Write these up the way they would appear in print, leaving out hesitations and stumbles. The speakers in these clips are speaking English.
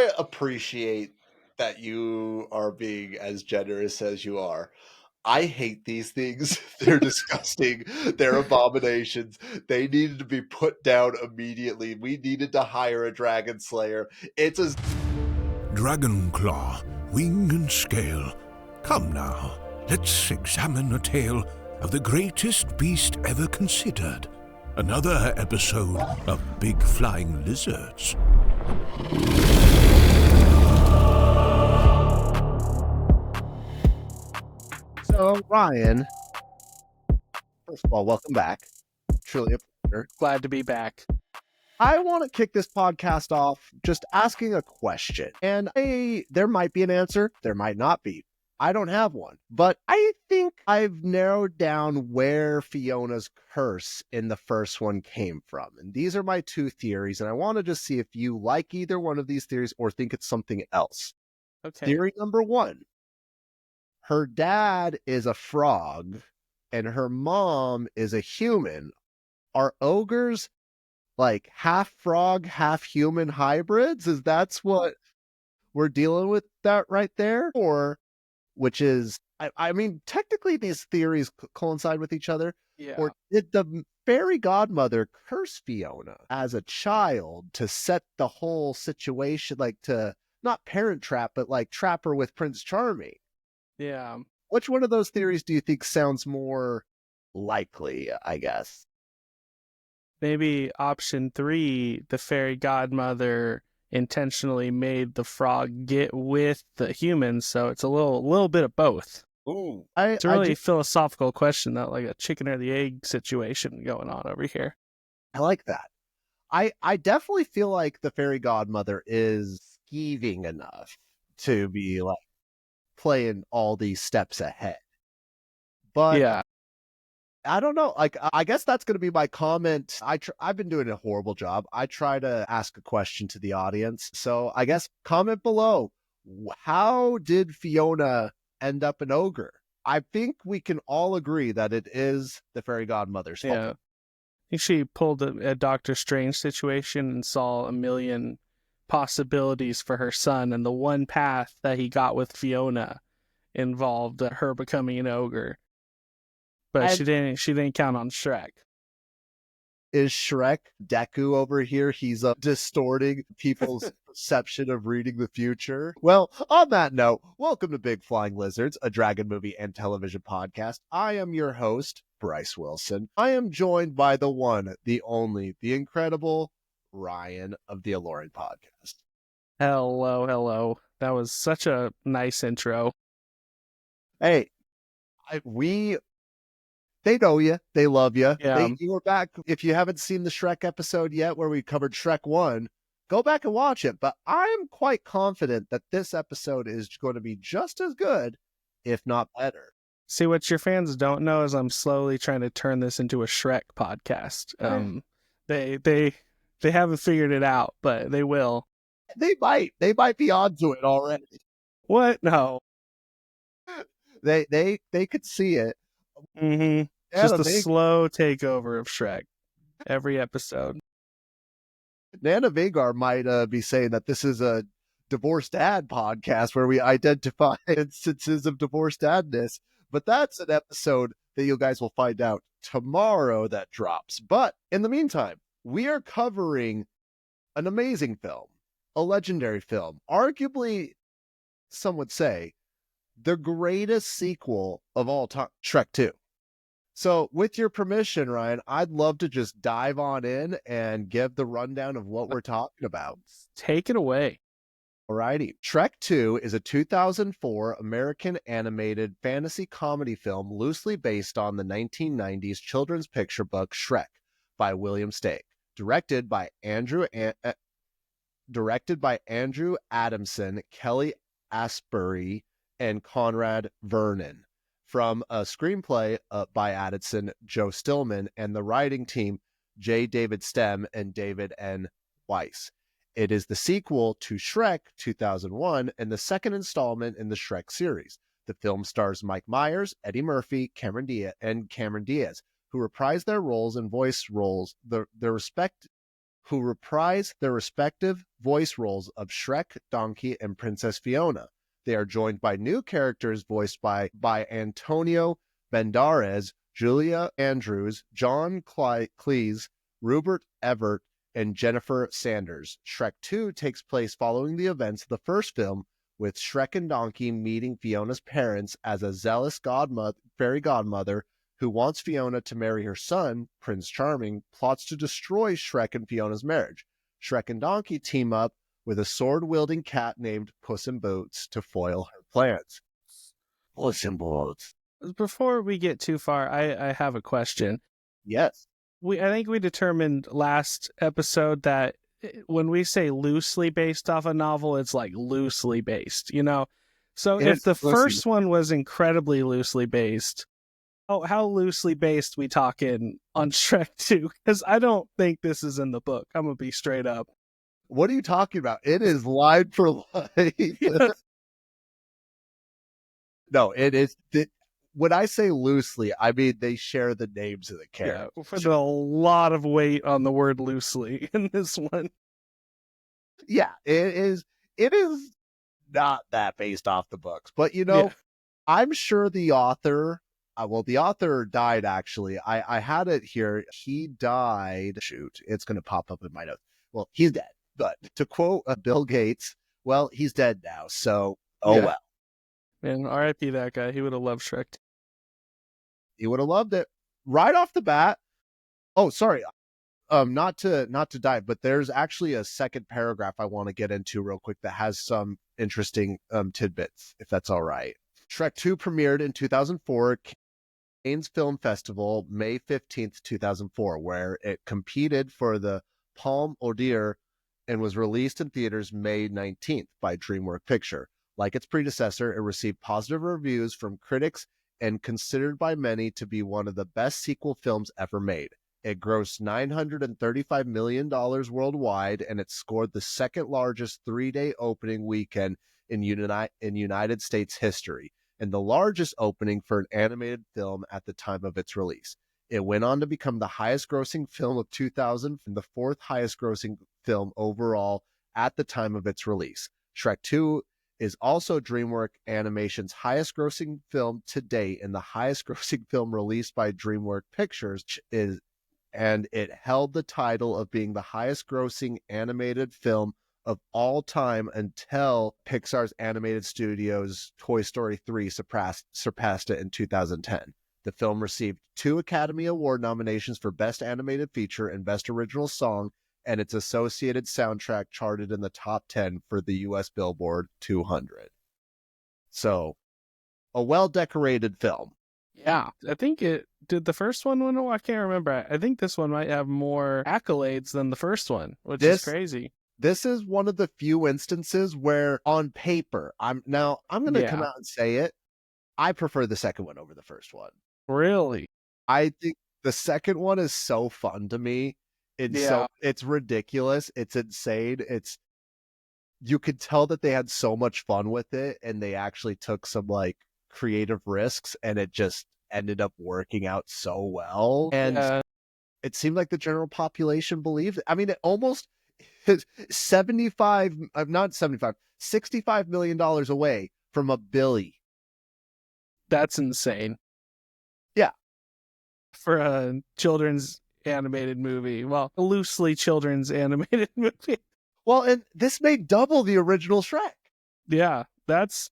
I appreciate that you are being as generous as you are. I hate these things. They're disgusting. They're abominations. They needed to be put down immediately. We needed to hire a dragon slayer. It's a Dragon claw, wing and scale. Come now, let's examine a tale of the greatest beast ever considered. Another episode of Big Flying Lizards. So, Ryan, first of all, welcome back. Truly a pleasure. Glad to be back. I want to kick this podcast off just asking a question. And there might be an answer, there might not be. I don't have one. But I think I've narrowed down where Fiona's curse in the first one came from. And these are my two theories. And I want to just see if you like either one of these theories or think it's something else. Okay. Theory number one. Her dad is a frog and her mom is a human. Are ogres like half frog, half human hybrids? Is that's what we're dealing with that right there? Or, which is, I mean, technically these theories coincide with each other. Yeah. Or did the fairy godmother curse Fiona as a child to set the whole situation, like to not parent trap, but like trap her with Prince Charming? Yeah. Which one of those theories do you think sounds more likely, I guess? Maybe option 3, the fairy godmother intentionally made the frog get with the humans, so it's a little bit of both. ooh. It's a really philosophical question, though, like a chicken or the egg situation going on over here. I like that. I definitely feel like the fairy godmother is skeeving enough to be like playing all these steps ahead. But Yeah. I don't know. Like, I guess that's going to be my comment. I've been doing a horrible job. I try to ask a question to the audience. So I guess comment below. How did Fiona end up an ogre? I think we can all agree that it is the fairy godmother's fault. Yeah. I think she pulled a Doctor Strange situation and saw a million possibilities for her son, and the one path that he got with Fiona involved her becoming an ogre. But she didn't count on Shrek. Is Shrek Deku over here? He's distorting people's perception of reading the future. Well, on that note, welcome to Big Flying Lizards, a dragon movie and television podcast. I am your host, Bryce Wilson. I am joined by the one, the only, the incredible Ryan of the Alluring podcast. Hello. That was such a nice intro. Hey, they know you. They love you. Yeah. You were back. If you haven't seen the Shrek episode yet where we covered Shrek 1, go back and watch it. But I'm quite confident that this episode is going to be just as good, if not better. See, what your fans don't know is I'm slowly trying to turn this into a Shrek podcast. They haven't figured it out, but they will. They might be onto it already. What? No. They could see it. Mm-hmm. Just a slow takeover of Shrek every episode. Nana Vagar might be saying that this is a divorced dad podcast where we identify instances of divorced dadness, but that's an episode that you guys will find out tomorrow that drops. But in the meantime, we are covering an amazing film, a legendary film, arguably, some would say, the greatest sequel of all time, Shrek 2. So with your permission, Ryan, I'd love to just dive on in and give the rundown of what we're talking about. Take it away. Alrighty. Shrek 2 is a 2004 American animated fantasy comedy film loosely based on the 1990s children's picture book Shrek by William Stake, directed by Andrew Adamson, Kelly Asbury, and Conrad Vernon, from a screenplay by Addison, Joe Stillman, and the writing team J. David Stem and David N. Weiss. It is the sequel to Shrek 2001 and the second installment in the Shrek series. The film stars Mike Myers, Eddie Murphy, Cameron Diaz, who reprise their roles and voice roles their respective who reprise their respective voice roles of Shrek, Donkey, and Princess Fiona. They are joined by new characters voiced by Antonio Banderas, Julia Andrews, John Cleese, Rupert Everett, and Jennifer Sanders. Shrek 2 takes place following the events of the first film, with Shrek and Donkey meeting Fiona's parents as a zealous fairy godmother who wants Fiona to marry her son, Prince Charming, plots to destroy Shrek and Fiona's marriage. Shrek and Donkey team up with a sword-wielding cat named Puss in Boots to foil her plans. Puss in Boots. Before we get too far, I have a question. Yes. I think we determined last episode that when we say loosely based off a novel, it's like loosely based, you know? So if the first one was incredibly loosely based, how loosely based we talking on Shrek 2? Because I don't think this is in the book. I'm going to be straight up. What are you talking about? It is line for line. No, it is. When I say loosely, I mean they share the names of the characters. Yeah, put a lot of weight on the word loosely in this one. Yeah, it is. It is not that based off the books, but you know, I'm sure the author. The author died actually. I had it here. He died. Shoot, it's going to pop up in my notes. Well, he's dead. But to quote Bill Gates, well, he's dead now. So, well. Man, R.I.P. that guy. He would have loved Shrek. He would have loved it right off the bat. Oh, sorry. Not to dive, but there's actually a second paragraph I want to get into real quick that has some interesting tidbits, if that's all right. Shrek 2 premiered in 2004, Cannes Film Festival, May 15th, 2004, where it competed for the Palme d'Or and was released in theaters May 19th by DreamWorks Picture. Like its predecessor, it received positive reviews from critics and considered by many to be one of the best sequel films ever made. It grossed $935 million worldwide, and it scored the second largest three-day opening weekend in United States history, and the largest opening for an animated film at the time of its release. It went on to become the highest-grossing film of 2000 and the fourth highest-grossing film overall at the time of its release. Shrek 2 is also DreamWorks Animation's highest-grossing film to date and the highest-grossing film released by DreamWorks Pictures, and it held the title of being the highest-grossing animated film of all time until Pixar's animated studio's Toy Story 3 surpassed it in 2010. The film received 2 Academy Award nominations for Best Animated Feature and Best Original Song, and its associated soundtrack charted in the top 10 for the U.S. Billboard 200. So, a well-decorated film. Yeah, I think it did. The first one win? I can't remember. I think this one might have more accolades than the first one, which is crazy. This is one of the few instances where, on paper, I'm going to come out and say it. I prefer the second one over the first one. Really? I think the second one is so fun to me. It's ridiculous. It's insane. You could tell that they had so much fun with it, and they actually took some like creative risks, and it just ended up working out so well. And it seemed like the general population believed it. I mean, it almost $65 million away from $1 billion. That's insane. Yeah. For a children's animated movie. Well, a loosely children's animated movie. Well, and this made double the original Shrek. Yeah, that's...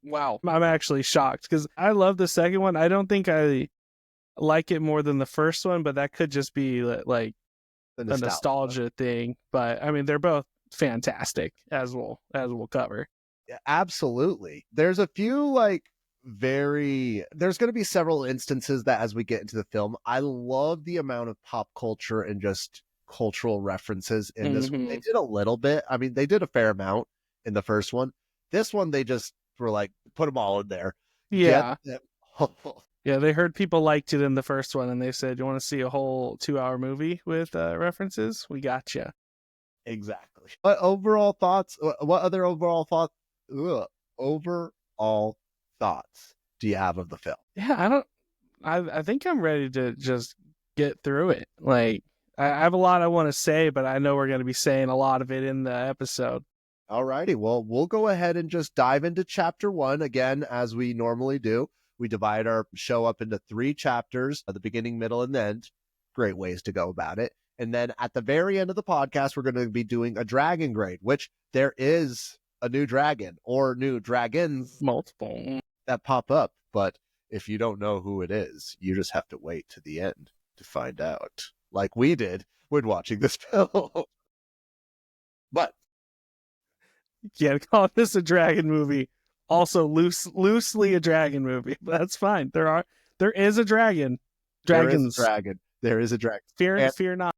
Wow. I'm actually shocked because I love the second one. I don't think I like it more than the first one, but that could just be like a nostalgia thing. But I mean, they're both fantastic, as we'll cover. Yeah, absolutely. There's a few there's going to be several instances that as we get into the film, I love the amount of pop culture and just cultural references in this one. They did a little bit. I mean, they did a fair amount in the first one. This one, they just were like, put them all in there. Yeah. Yeah, they heard people liked it in the first one, and they said, you want to see a whole 2-hour movie with references? We got you. Exactly. What other overall thoughts do you have of the film? Yeah, I think I'm ready to just get through it. Like, I have a lot I want to say, but I know we're going to be saying a lot of it in the episode. Alrighty, well, we'll go ahead and just dive into chapter 1 again, as we normally do. We divide our show up into 3 chapters, the beginning, middle, and the end. Great ways to go about it. And then at the very end of the podcast, we're going to be doing a dragon grade, which there is a new dragon or new dragons Multiple. that pop up. But if you don't know who it is, you just have to wait to the end to find out, like we did when watching this film. But Yeah, call this a dragon movie. Also, loosely a dragon movie. But that's fine. There is a dragon. Dragons. There is a dragon. There is a dragon. Fear not.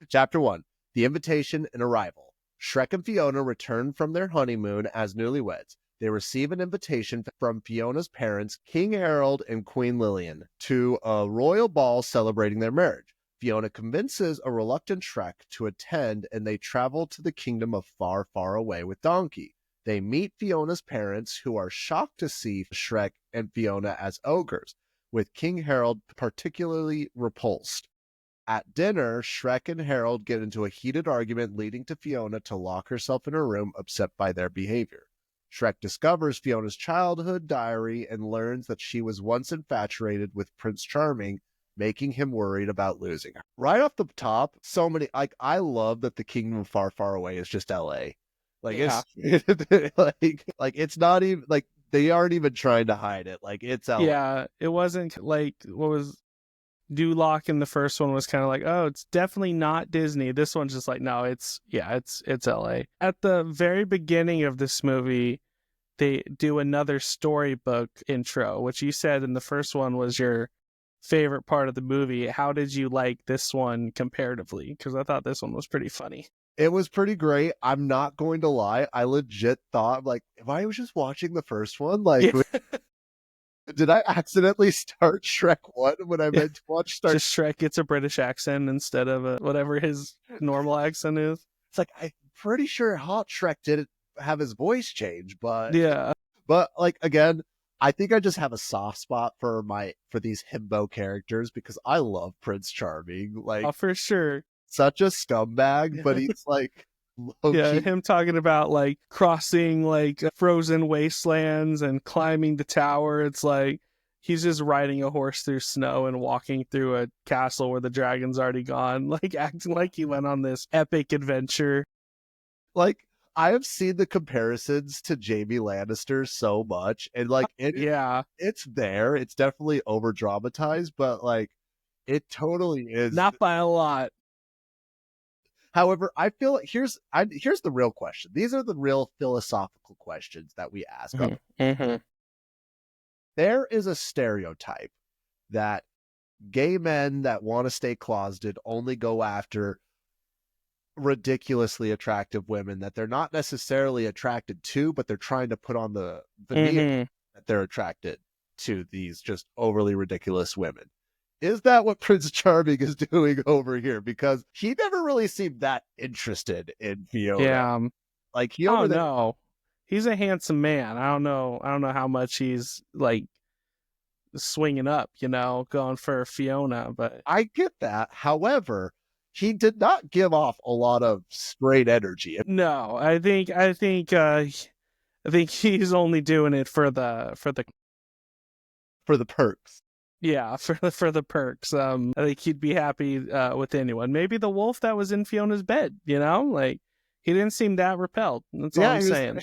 Chapter 1, The Invitation and Arrival. Shrek and Fiona return from their honeymoon as newlyweds. They receive an invitation from Fiona's parents, King Harold and Queen Lillian, to a royal ball celebrating their marriage. Fiona convinces a reluctant Shrek to attend, and they travel to the kingdom of Far, Far Away with Donkey. They meet Fiona's parents, who are shocked to see Shrek and Fiona as ogres, with King Harold particularly repulsed. At dinner, Shrek and Harold get into a heated argument, leading to Fiona to lock herself in her room, upset by their behavior. Shrek discovers Fiona's childhood diary and learns that she was once infatuated with Prince Charming, making him worried about losing her. Right off the top, so many, like, I love that the kingdom of Far, Far Away is just LA. Like, Yeah. it's like it's not even like they aren't even trying to hide it. Like, it's LA. Yeah, it wasn't like what was Duloc in the first one was kind of like, oh, it's definitely not Disney. This one's just like, no, it's LA. At the very beginning of this movie, they do another storybook intro, which you said in the first one was your favorite part of the movie. How did you like this one comparatively? Because I thought this one was pretty funny. It was pretty great. I'm not going to lie. I legit thought, like, if I was just watching the first one, like, did I accidentally start Shrek 1 when I meant to watch Star? Just Shrek gets a British accent instead of whatever his normal accent is. It's like, I'm pretty sure Hot Shrek didn't have his voice change, but Yeah. But like, again, I think I just have a soft spot for these himbo characters because I love Prince Charming. Like, Oh, for sure. such a scumbag, but he's like low-key. Yeah, him talking about like crossing like frozen wastelands and climbing the tower. It's like he's just riding a horse through snow and walking through a castle where the dragon's already gone, like acting like he went on this epic adventure. Like, I have seen the comparisons to Jamie Lannister so much, and like it's there. It's definitely over dramatized, but like it totally is. Not by a lot. However, I feel like here's the real question. These are the real philosophical questions that we ask. Mm-hmm. There is a stereotype that gay men that want to stay closeted only go after ridiculously attractive women that they're not necessarily attracted to, but they're trying to put on the veneer that they're attracted to these just overly ridiculous women. Is that what Prince Charming is doing over here? Because he never really seemed that interested in Fiona. Yeah. Like, he Oh no. He's a handsome man. I don't know how much he's like swinging up, going for Fiona, but I get that. However, he did not give off a lot of straight energy. No, I think he's only doing it for the perks. Yeah, for the perks. I think he'd be happy with anyone. Maybe the wolf that was in Fiona's bed, like he didn't seem that repelled. That's all I'm saying.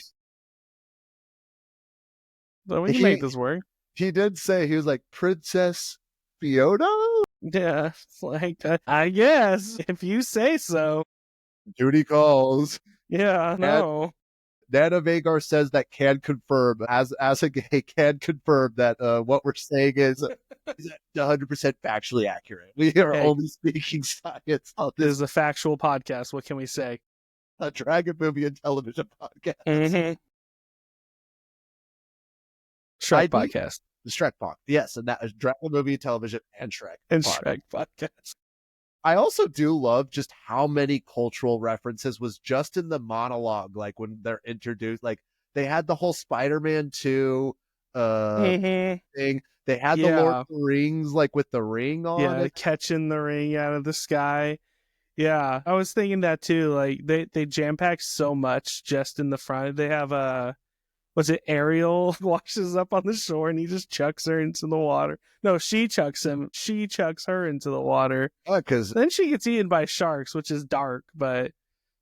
So we can make this work. He did say, he was like, Princess Fiona? Yeah, it's like, I guess, if you say so. Duty calls. Yeah, no. Nana Vagar says that can confirm, as a gay, can confirm that what we're saying is 100% factually accurate. We are only speaking science on this. This is a factual podcast. What can we say? A dragon movie and television podcast. Mm-hmm. Shrek podcast. The Shrek podcast. Yes, and that is dragon movie, television, and Shrek. And Shrek podcast. I also do love just how many cultural references was just in the monologue, like when they're introduced. Like, they had the whole Spider-Man 2 thing. They had the Lord of the Rings, like with the ring on it. Catching the ring out of the sky. Yeah, I was thinking that too. Like they jam pack so much just in the front. They have a was it Ariel washes up on the shore and he just chucks her into the water. No, she chucks him. She chucks her into the water. Because Then she gets eaten by sharks, which is dark. But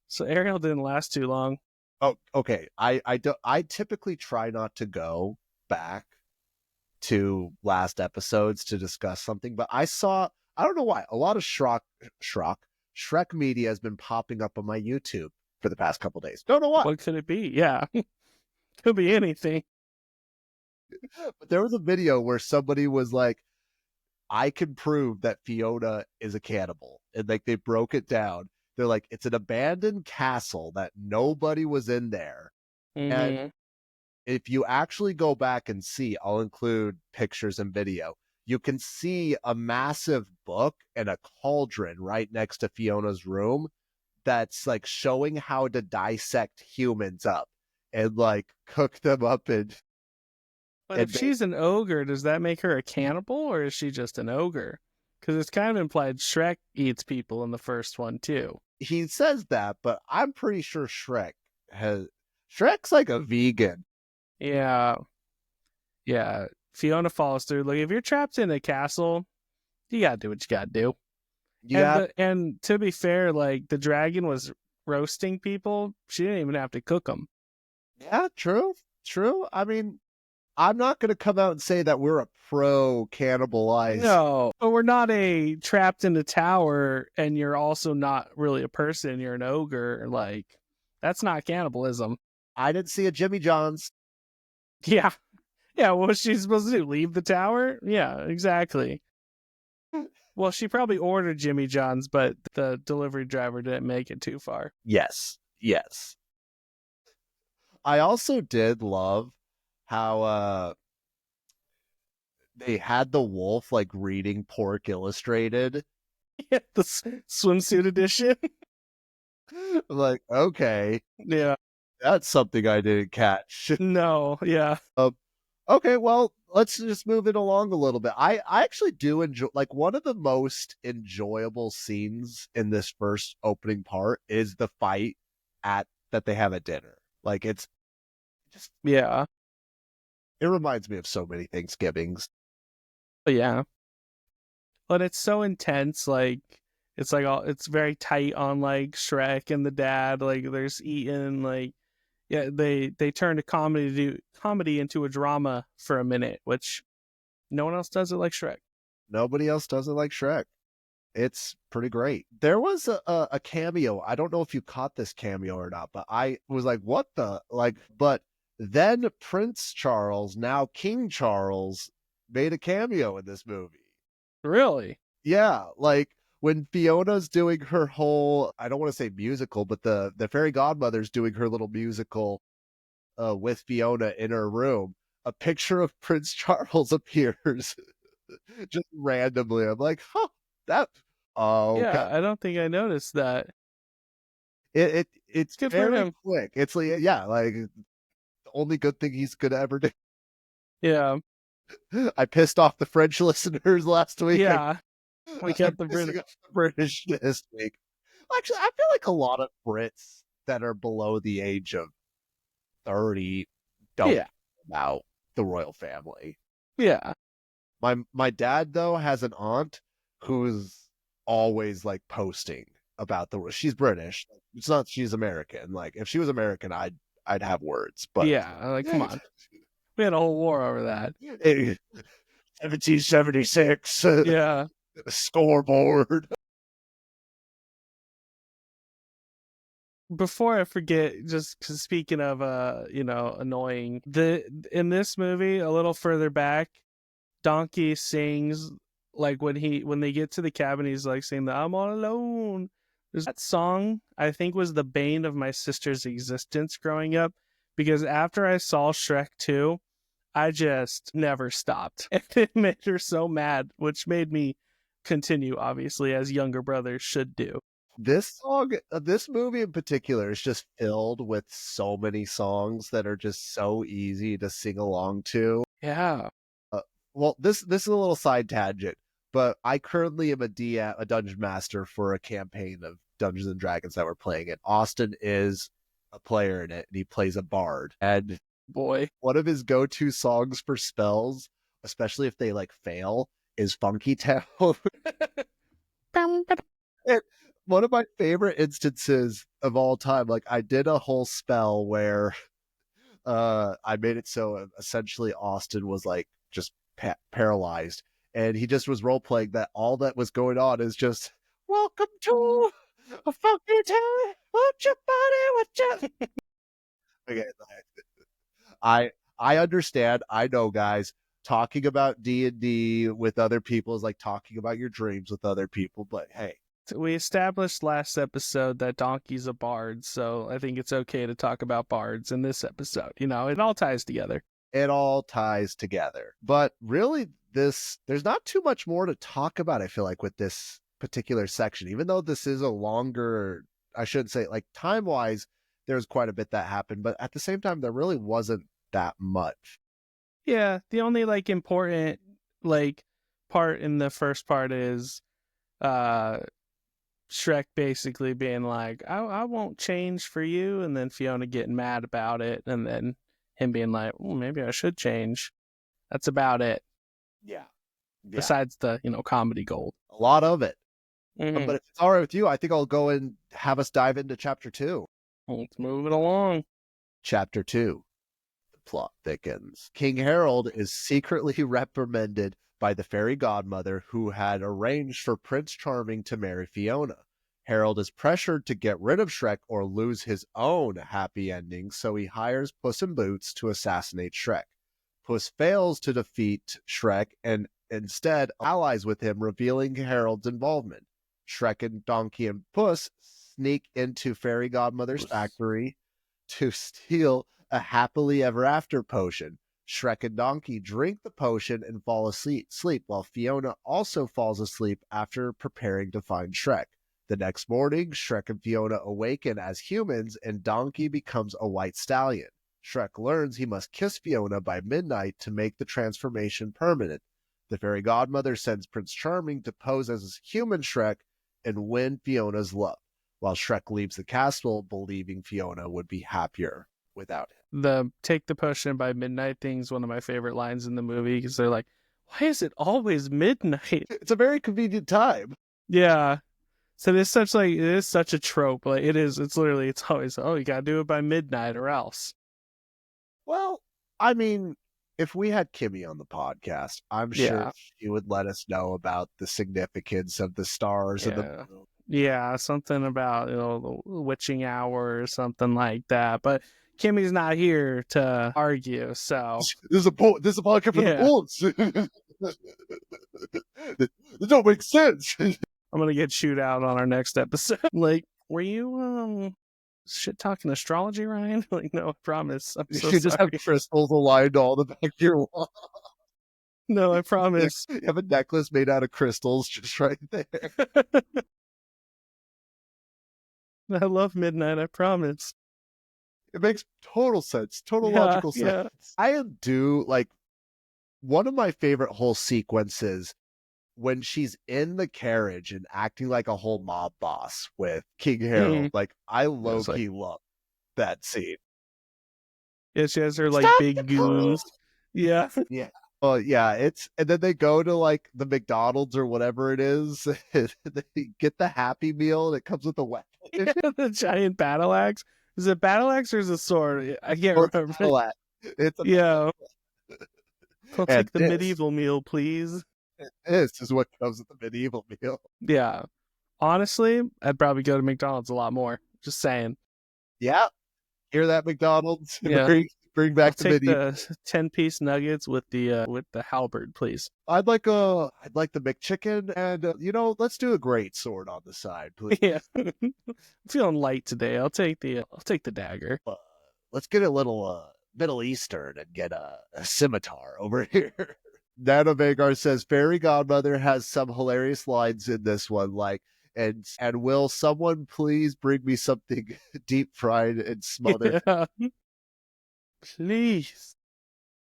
so Ariel didn't last too long. okay, I typically try not to go back to last episodes to discuss something, but I don't know why, a lot of Shrek media has been popping up on my YouTube for the past couple days. Don't know why. What could it be? Yeah, could be anything. But there was a video where somebody was like, I can prove that Fiona is a cannibal. And like they broke it down. They're like, it's an abandoned castle that nobody was in there. And Mm-hmm. if you actually go back and see, I'll include pictures and video. You can see a massive book and a cauldron right next to Fiona's room that's like showing how to dissect humans up and like cook them up But if she's an ogre, does that make her a cannibal or is she just an ogre? Because it's kind of implied Shrek eats people in the first one too. he says that, but I'm pretty sure Shrek's like a vegan. Yeah. Yeah. Fiona follows through. Like if you're trapped in a castle, you gotta do what you gotta do. Yeah, And to be fair, like the dragon was roasting people. She didn't even have to cook them. yeah, true. I mean, I'm not going to come out and say that we're a pro cannibalize. No, but we're not a trapped in a tower, and you're also not really a person. You're an ogre. Like that's not cannibalism. I didn't see a Jimmy John's. Yeah, yeah. What was she supposed to do? Leave the tower? Yeah, exactly. Well, she probably ordered Jimmy John's, but the delivery driver didn't make it too far. Yes. I also did love how they had the wolf like reading Pork Illustrated. Yeah, the swimsuit edition. I'm like, okay, Yeah. that's something I didn't catch. No. Yeah. Okay, well, let's just move it along a little bit. I actually do enjoy, like, one of the most enjoyable scenes in this first opening part is the fight that they have at dinner. Like, it's just, Yeah. it reminds me of so many Thanksgivings. But yeah. But it's so intense. Like it's like all it's very tight on like Shrek and the dad. Like there's eating. Like yeah, they turned comedy into a drama for a minute, which no one else does it like Shrek. Nobody else does it like Shrek. It's pretty great. There was a cameo. I don't know if you caught this cameo or not, but I was like, what the? Like, but then Prince Charles, now King Charles, made a cameo in this movie. Really? Yeah, like when Fiona's doing her whole, I don't want to say musical, but the Fairy Godmother's doing her little musical with Fiona in her room, a picture of Prince Charles appears just randomly. I'm like, huh, that. Oh, Yeah, okay. I don't think I noticed that. It's Good for very him. quick. It's like, yeah, like the only good thing he's gonna ever do. Yeah. I pissed off the French listeners last week. Yeah. We kept the I'm British. pissing off the British this week. Actually, I feel like a lot of Brits that are below the age of 30 don't Yeah. know about the royal family. Yeah. My dad though has an aunt who's always like posting about she's British. It's not she's American. Like if she was American, I'd have words. But Yeah. Like, come on. We had a whole war over that. 1776 Yeah. scoreboard. Before I forget, just 'cause speaking of annoying, in this movie a little further back, Donkey sings like when they get to the cabin, he's like saying the "I'm all alone." There's that song I think was the bane of my sister's existence growing up, because after I saw Shrek 2, I just never stopped, and it made her so mad, which made me continue, obviously, as younger brothers should do. This movie in particular is just filled with so many songs that are just so easy to sing along to. Yeah. Well, this is a little side tangent. but I currently am a dungeon master for a campaign of Dungeons and Dragons that we're playing it. Austin is a player in it, and he plays a bard. And Boy. one of his go-to songs for spells, especially if they like fail, is Funky Town. And one of my favorite instances of all time, like I did a whole spell where I made it so essentially Austin was like just paralyzed, and he just was role playing that all that was going on is just welcome to a funky town. What your body, what your okay. I understand. I know, guys. Talking about D&D with other people is like talking about your dreams with other people. But hey, We established last episode that Donkey's a bard, so I think it's okay to talk about bards in this episode. You know, it all ties together. it all ties together. But really, there's not too much more to talk about, I feel like, with this particular section. Even though this is a longer, I shouldn't say, like, time-wise, there's quite a bit that happened. But at the same time, there really wasn't that much. Yeah, the only, like, important, like, part in the first part is Shrek basically being like, I won't change for you, and then Fiona getting mad about it, and then him being like, well, maybe I should change. That's about it. Yeah. Besides the, comedy gold. A lot of it. Mhm. But if it's all right with you, I think I'll go and have us dive into Chapter 2. Let's move it along. Chapter 2. The plot thickens. King Harold is secretly reprimanded by the fairy godmother who had arranged for Prince Charming to marry Fiona. Harold is pressured to get rid of Shrek or lose his own happy ending, so he hires Puss in Boots to assassinate Shrek. Puss fails to defeat Shrek and instead allies with him, revealing Harold's involvement. Shrek and Donkey and Puss sneak into Fairy Godmother's factory to steal a happily ever after potion. Shrek and Donkey drink the potion and fall asleep, while Fiona also falls asleep after preparing to find Shrek. The next morning, Shrek and Fiona awaken as humans, and Donkey becomes a white stallion. Shrek learns he must kiss Fiona by midnight to make the transformation permanent. The fairy godmother sends Prince Charming to pose as human Shrek and win Fiona's love, while Shrek leaves the castle believing Fiona would be happier without him. The take the potion by midnight thing is one of my favorite lines in the movie because they're like, why is it always midnight? It's a very convenient time. Yeah. So it is such a trope. Like it's always, oh, you gotta do it by midnight or else. Well, I mean, if we had Kimmy on the podcast, I'm sure she would let us know about the significance of the stars and the moon. Yeah, something about, the witching hour or something like that. But Kimmy's not here to argue, so this is a podcast for the bulls. This don't make sense. I'm gonna get chewed out on our next episode. Like, were you shit talking astrology, Ryan? Like, no, I promise. I'm so sorry. Just have crystals aligned all the back of your wall. No, I promise. You have a necklace made out of crystals just right there. I love midnight, I promise. It makes total sense. Total logical sense. Yeah. I do like one of my favorite whole sequences when she's in the carriage and acting like a whole mob boss with King Harold. Mm-hmm. Like, I low-key love that scene. Yeah, she has her like big goons. Yeah. Yeah. Oh, yeah. And then they go to like the McDonald's or whatever it is. And they get the Happy Meal and it comes with a weapon. Yeah, the giant battle axe. Is it battle axe or is it a sword? I can't remember. It's I'll take the medieval meal, please. This is what comes with the medieval meal. Yeah. Honestly, I'd probably go to McDonald's a lot more. Just saying. Yeah. Hear that, McDonald's? Yeah. Bring back the medieval. The 10-piece nuggets with the halberd, please. I'd like the McChicken and let's do a great sword on the side, please. Yeah. I'm feeling light today. I'll take the dagger. Let's get a little Middle Eastern and get a scimitar over here. Nana Vagar says Fairy Godmother has some hilarious lines in this one, like, and will someone please bring me something deep fried and smothered? Yeah. Please.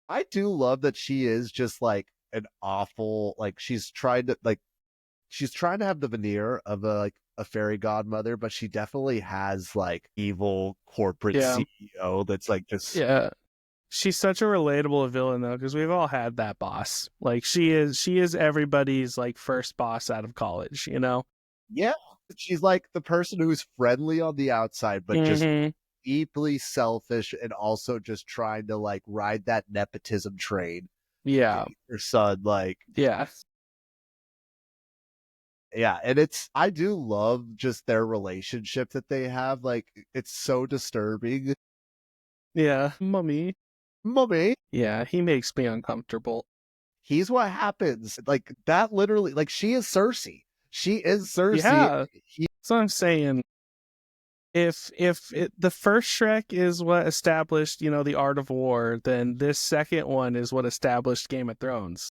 I do love that she is just like an awful, like she's trying to have the veneer of a fairy godmother, but she definitely has like evil corporate Yeah. CEO that's like just Yeah. She's such a relatable villain though, because we've all had that boss. Like she is everybody's like first boss out of college, you know? yeah. She's like the person who's friendly on the outside, but just Mm-hmm. deeply selfish and also just trying to like ride that nepotism train. Yeah. Her son, like Yeah. yeah, and I do love just their relationship that they have. Like it's so disturbing. Yeah. Mummy. Mommy, Yeah, he makes me uncomfortable. he's what happens. Like that literally, like she is Cersei. She is Cersei. Yeah. So I'm saying the first Shrek is what established, you know, the art of war, then this second one is what established Game of Thrones.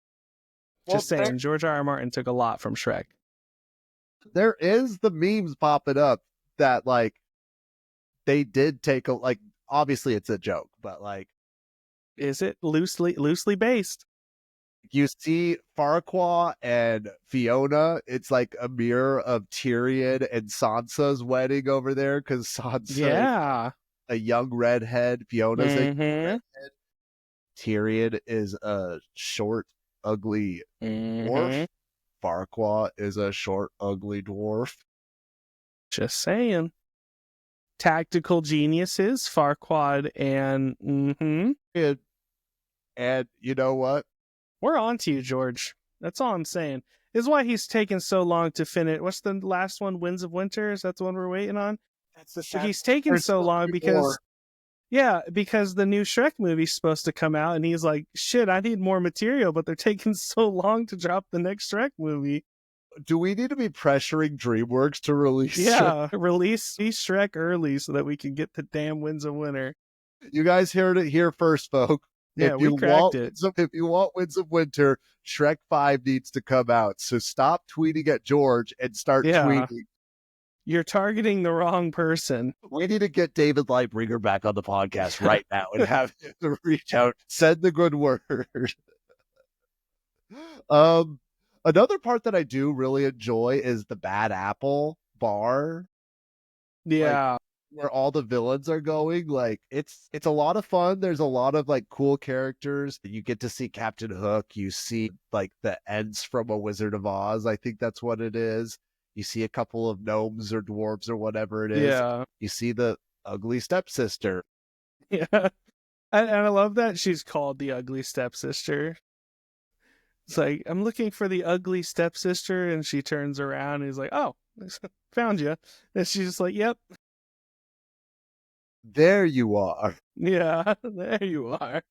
Just saying, George R. R. Martin took a lot from Shrek. There is the memes popping up that like they did take a like obviously it's a joke, but like Is it loosely based? you see Farquaad and Fiona, it's like a mirror of Tyrion and Sansa's wedding over there because Sansa Yeah. is a young redhead, Fiona's a Mm-hmm. redhead. Tyrion is a short, ugly dwarf. Farquaad is a short, ugly dwarf. Just saying. Tactical geniuses, Farquaad and And you know what? we're on to you, George. That's all I'm saying. This is why he's taken so long to finish. What's the last one? Winds of Winter? Is that the one we're waiting on? But he's taken so long because because the new Shrek movie's supposed to come out, and he's like, shit, I need more material, but they're taking so long to drop the next Shrek movie. Do we need to be pressuring DreamWorks to release Shrek? Release Shrek early so that we can get the damn Winds of Winter. You guys heard it here first, folks. Yeah, we cracked it. If you want Winds of Winter, Shrek 5 needs to come out. So stop tweeting at George and start tweeting. You're targeting the wrong person. We need to get David Lightbringer back on the podcast right now and have him reach out, send the good word. Another part that I do really enjoy is the Bad Apple bar. Yeah. Where all the villains are going. Like it's a lot of fun. There's a lot of like cool characters. You get to see Captain Hook. You see like the Ents from A Wizard of Oz. I think that's what it is. You see a couple of gnomes or dwarves or whatever it is. Yeah. You see the ugly stepsister. Yeah. And I love that she's called the ugly stepsister. It's like, I'm looking for the ugly stepsister, and she turns around and he's like, oh, found you. And she's just like, yep. There you are. Yeah, there you are.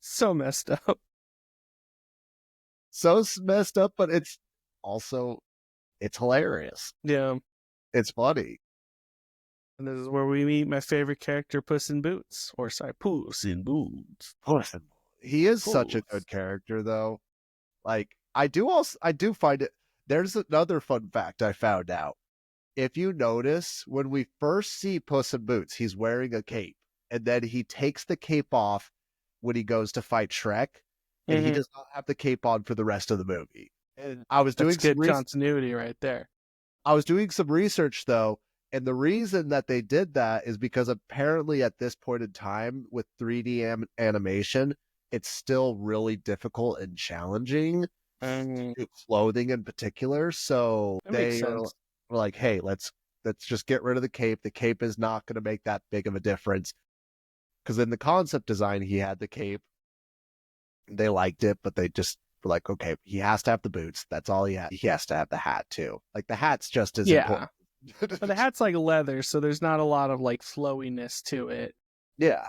So messed up. So messed up, but it's hilarious. Yeah. It's funny. And this is where we meet my favorite character, Puss in Boots. Or sorry, Puss in Boots. He is such a good character, though. Like, I do find it. There's another fun fact I found out. If you notice, when we first see Puss in Boots, he's wearing a cape, and then he takes the cape off when he goes to fight Shrek, and he does not have the cape on for the rest of the movie. And I was doing good continuity right there. I was doing some research though, and the reason that they did that is because apparently at this point in time with 3D animation, it's still really difficult and challenging to clothing in particular. So they were like, hey, let's just get rid of the cape. The cape is not going to make that big of a difference. Because in the concept design, he had the cape. They liked it, but they just were like, okay, he has to have the boots. That's all he has. He has to have the hat too. Like the hat's just as important. But the hat's like leather, so there's not a lot of like flowiness to it. Yeah.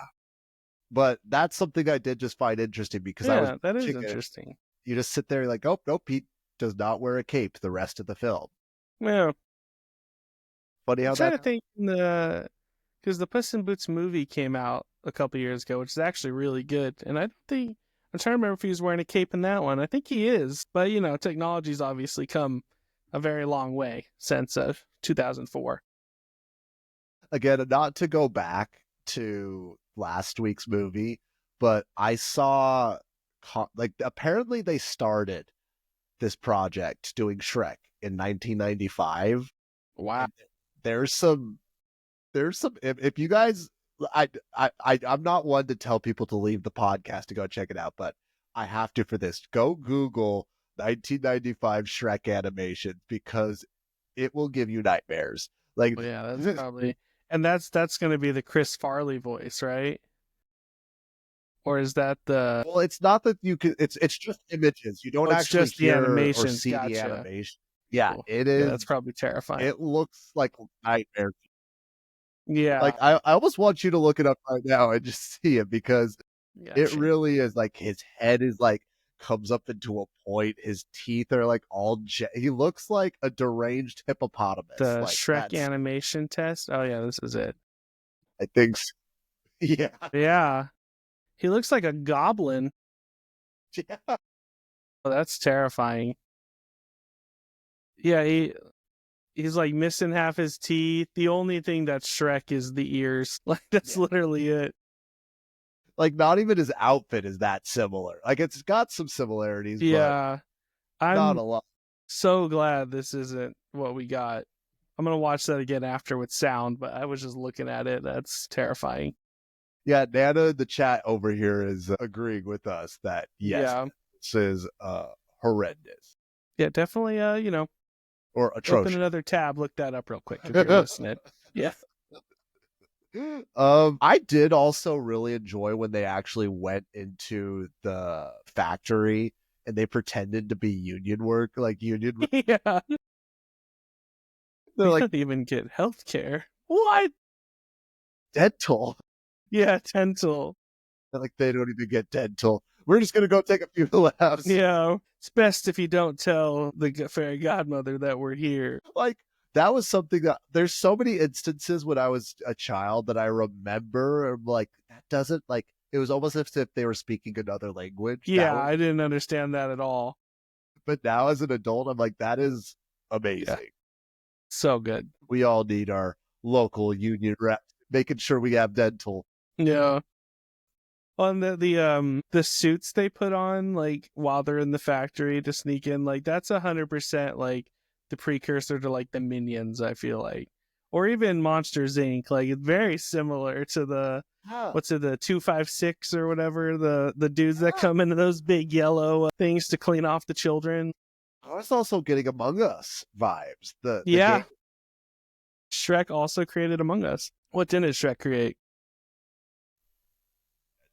But that's something I did just find interesting because that is interesting. You just sit there like, oh, nope, he does not wear a cape the rest of the film. Yeah. Funny how I'm trying to think, because the Puss in Boots movie came out a couple years ago, which is actually really good. And I'm trying to remember if he was wearing a cape in that one. I think he is. But, you know, technology's obviously come a very long way since 2004. Again, not to go back to last week's movie, but I saw apparently they started this project doing Shrek in 1995. Wow. There's some if you guys I'm not one to tell people to leave the podcast to go check it out, but I have to for this. Go Google 1995 Shrek animation because it will give you nightmares. Like, Well, yeah, that's probably, and that's going to be the Chris Farley voice, right? Or is that the? well, it's not that you can. It's just images. You don't Oh, it's actually just the hear or animations. see the Gotcha. animation. Yeah, Cool. it Yeah, is. that's probably terrifying. It looks like a nightmare. Yeah. Like I almost want you to look it up right now and just see it because it Gotcha. really is like his head is like comes up into a point. His teeth are like all he looks like a deranged hippopotamus. The like, Shrek animation test. Oh yeah, this is it. I think so. Yeah. Yeah. He looks like a goblin. Yeah. Oh, that's terrifying. Yeah, he's like missing half his teeth. The only thing that's Shrek is the ears. Like that's literally it. Like not even his outfit is that similar. Like it's got some similarities, Yeah. but not a lot. So glad this isn't what we got. I'm gonna watch that again after with sound, but I was just looking at it. That's terrifying. Yeah, Nana in the chat over here is agreeing with us that yes, this is horrendous. Yeah, definitely. Or atrocious. Open another tab. Look that up real quick if you're listening. Yeah. I did also really enjoy when they actually went into the factory and they pretended to be union work, like union. Yeah. They're like, don't even get health care. What? Dental. Yeah, dental. Like they don't even get dental. We're just gonna go take a few laps. Yeah, it's best if you don't tell the fairy godmother that we're here. Like that was something that there's so many instances when I was a child that I remember. Like that doesn't like it was almost as if they were speaking another language. Yeah, I didn't understand that at all. But now as an adult, I'm like, that is amazing. Yeah. So good. We all need our local union rep making sure we have dental. Yeah. On the suits they put on like while they're in the factory to sneak in, like that's 100% like the precursor to like the Minions, I feel like, or even Monsters Inc. Like it's very similar to the what's it, the 256 or whatever, the dudes that come into those big yellow things to clean off the children. I was also getting Among Us vibes. The game. Shrek also created Among Us. What didn't Shrek create?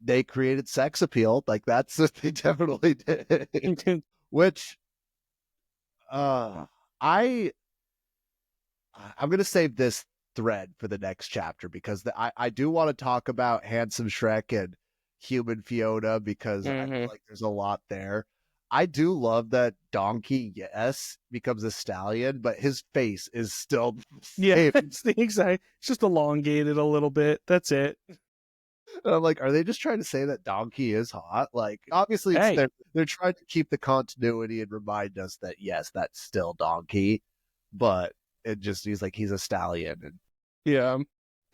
They created sex appeal. Like that's what they definitely did. Which I'm gonna save this thread for the next chapter because I do want to talk about handsome Shrek and human Fiona because I feel like there's a lot there. I do love that Donkey, yes, becomes a stallion, but his face is still it's the exact. It's just elongated a little bit. That's it. And I'm like, are they just trying to say that Donkey is hot? Like, obviously, they're trying to keep the continuity and remind us that yes, that's still Donkey, but he's like he's a stallion, and yeah.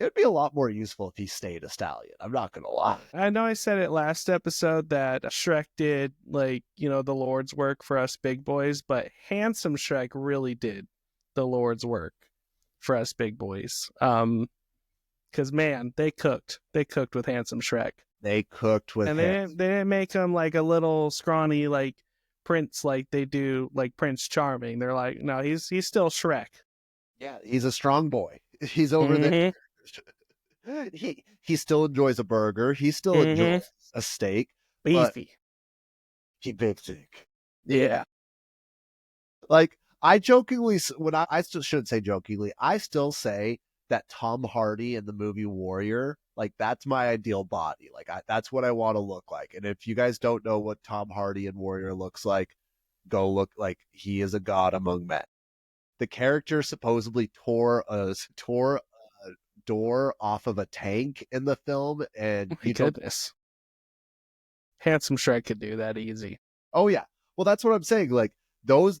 It'd be a lot more useful if he stayed a stallion. I'm not going to lie. I know I said it last episode that Shrek did, like, the Lord's work for us big boys, but handsome Shrek really did the Lord's work for us big boys. Because, man, they cooked. They cooked with handsome Shrek. They cooked with him. And they didn't make him like a little scrawny, like, prince like they do, like Prince Charming. They're like, no, he's still Shrek. Yeah, he's a strong boy. He's over there. He still enjoys a burger. He still enjoys a steak. Beefy. He big steak. Yeah. Like I jokingly, I still shouldn't say jokingly. I still say that Tom Hardy in the movie Warrior, like that's my ideal body. Like that's what I want to look like. And if you guys don't know what Tom Hardy in Warrior looks like, go look. Like he is a god among men. The character supposedly tore a door off of a tank in the film, and goodness, handsome Shrek could do that easy. Oh yeah, well that's what I'm saying. Like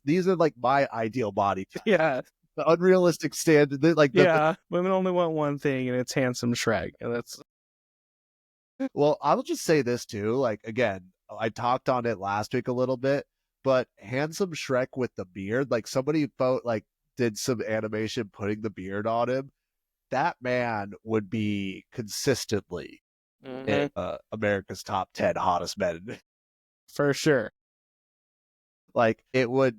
these are like my ideal body type. Yeah, the unrealistic standard. Women only want one thing, and it's handsome Shrek, and that's. Well, I'll just say this too. Like again, I talked on it last week a little bit, but handsome Shrek with the beard, like somebody did some animation putting the beard on him. That man would be consistently in America's top 10 hottest men. For sure. Like it'd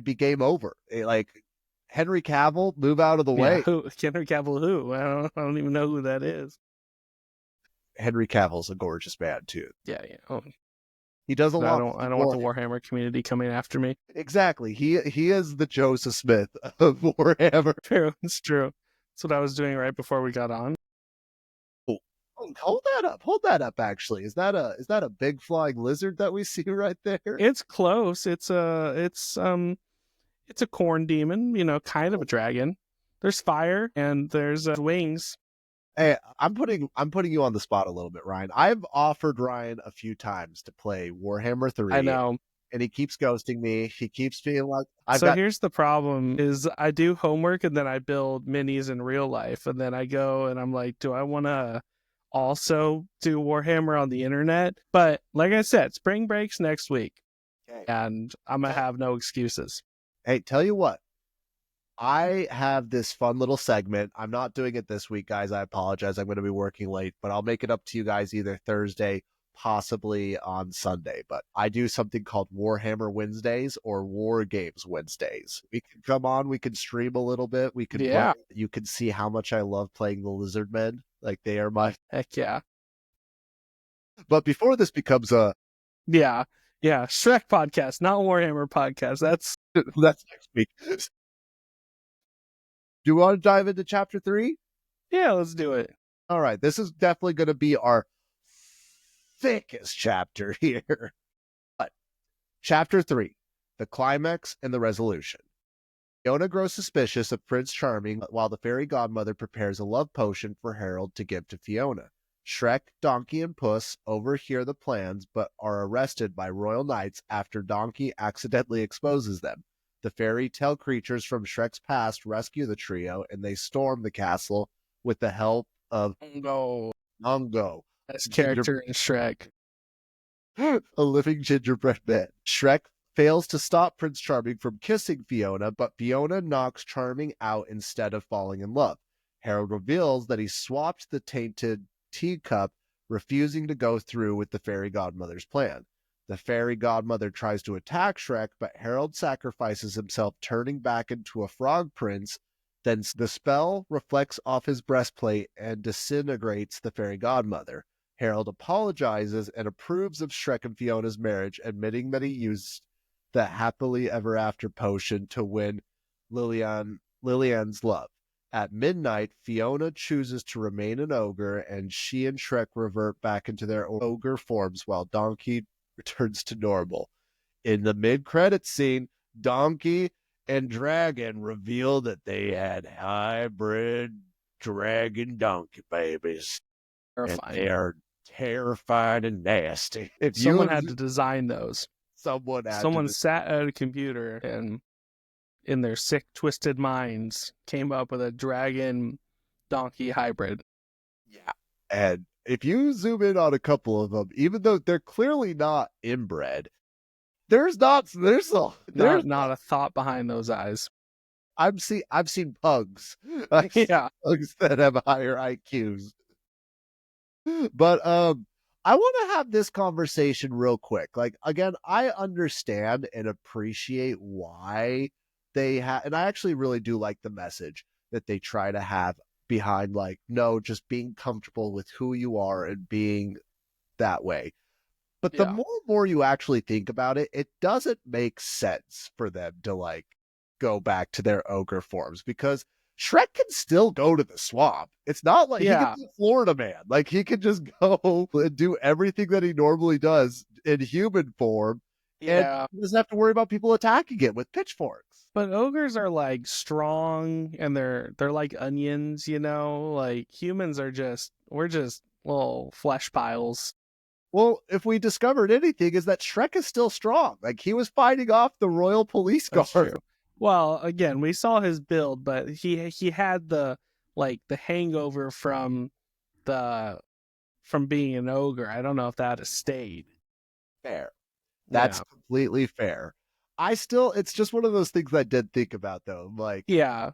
be game over. Henry Cavill, move out of the way. Who? Henry Cavill who? I don't even know who that is. Henry Cavill's a gorgeous man too. Yeah. Oh, He does a lot. I don't want the Warhammer community coming after me. Exactly. He is the Joseph Smith of Warhammer. True. It's true. That's what I was doing right before we got on. Oh, hold that up. Actually, is that a big flying lizard that we see right there? It's close. It's a corn demon. You know, kind of a dragon. There's fire and there's wings. Hey, I'm putting you on the spot a little bit, Ryan. I've offered Ryan a few times to play Warhammer 3. I know. And he keeps ghosting me. He keeps being like, here's the problem is I do homework and then I build minis in real life. And then I go and I'm like, do I want to also do Warhammer on the internet? But like I said, spring breaks next week. Okay. And I'm going to have no excuses. Hey, tell you what. I have this fun little segment. I'm not doing it this week, guys. I apologize. I'm going to be working late, but I'll make it up to you guys either Thursday, possibly on Sunday. But I do something called Warhammer Wednesdays or War Games Wednesdays. We can come on. We can stream a little bit. We can play. You can see how much I love playing the Lizard Men. Like they are my heck yeah. But before this becomes a Shrek podcast, not Warhammer podcast. That's next week. Do you want to dive into chapter 3? Yeah, let's do it. All right. This is definitely going to be our thickest chapter here. But chapter 3, the climax and the resolution. Fiona grows suspicious of Prince Charming while the fairy godmother prepares a love potion for Harold to give to Fiona. Shrek, Donkey, and Puss overhear the plans but are arrested by royal knights after Donkey accidentally exposes them. The fairy tale creatures from Shrek's past rescue the trio, and they storm the castle with the help of Mungo. Best character in Shrek. A living gingerbread man. Shrek fails to stop Prince Charming from kissing Fiona, but Fiona knocks Charming out instead of falling in love. Harold reveals that he swapped the tainted teacup, refusing to go through with the fairy godmother's plan. The fairy godmother tries to attack Shrek, but Harold sacrifices himself, turning back into a frog prince. Then the spell reflects off his breastplate and disintegrates the fairy godmother. Harold apologizes and approves of Shrek and Fiona's marriage, admitting that he used the happily ever after potion to win Lilian's love. At midnight, Fiona chooses to remain an ogre, and she and Shrek revert back into their ogre forms while Donkey returns to normal. In the mid-credits scene, Donkey and Dragon reveal that they had hybrid dragon donkey babies. Terrifying. And they are terrifying and nasty. If someone had to design those. Someone sat at a computer and in their sick, twisted minds came up with a dragon donkey hybrid. Yeah. And if you zoom in on a couple of them, even though they're clearly not inbred, there's not a thought behind those eyes. I've seen pugs. Pugs that have higher IQs. But I want to have this conversation real quick. Like, again, I understand and appreciate why they have, and I actually really do like the message that they try to have behind, like, no, just being comfortable with who you are and being that way. But the more you actually think about it, it doesn't make sense for them to, like, go back to their ogre forms, because Shrek can still go to the swamp. It's not like he can be Florida Man. Like, he can just go and do everything that he normally does in human form. And he doesn't have to worry about people attacking it with pitchforks. But ogres are like strong and they're like onions, you know? Like humans are we're just little flesh piles. Well, if we discovered anything, is that Shrek is still strong. Like, he was fighting off the royal police guard. Well, again, we saw his build, but he had the hangover from being an ogre. I don't know if that has stayed. Fair. That's completely fair. It's just one of those things I did think about though. Like, yeah.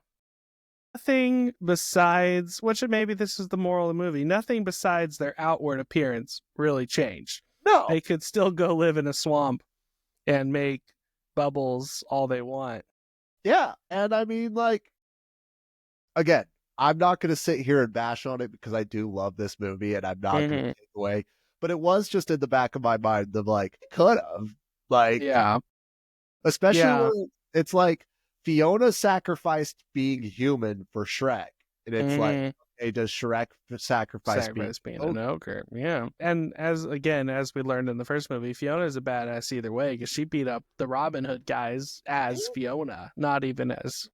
Nothing besides, which maybe this is the moral of the movie, nothing besides their outward appearance really changed. no. They could still go live in a swamp and make bubbles all they want. Yeah. And I mean, like, again, I'm not going to sit here and bash on it because I do love this movie and I'm not going to take away. But it was just in the back of my mind of like, could have. Like, Yeah. especially Yeah. when it's like Fiona sacrificed being human for Shrek. And it's like, hey, does Shrek sacrifice being an ogre? Yeah. And as we learned in the first movie, Fiona is a badass either way because she beat up the Robin Hood guys as Fiona, not even as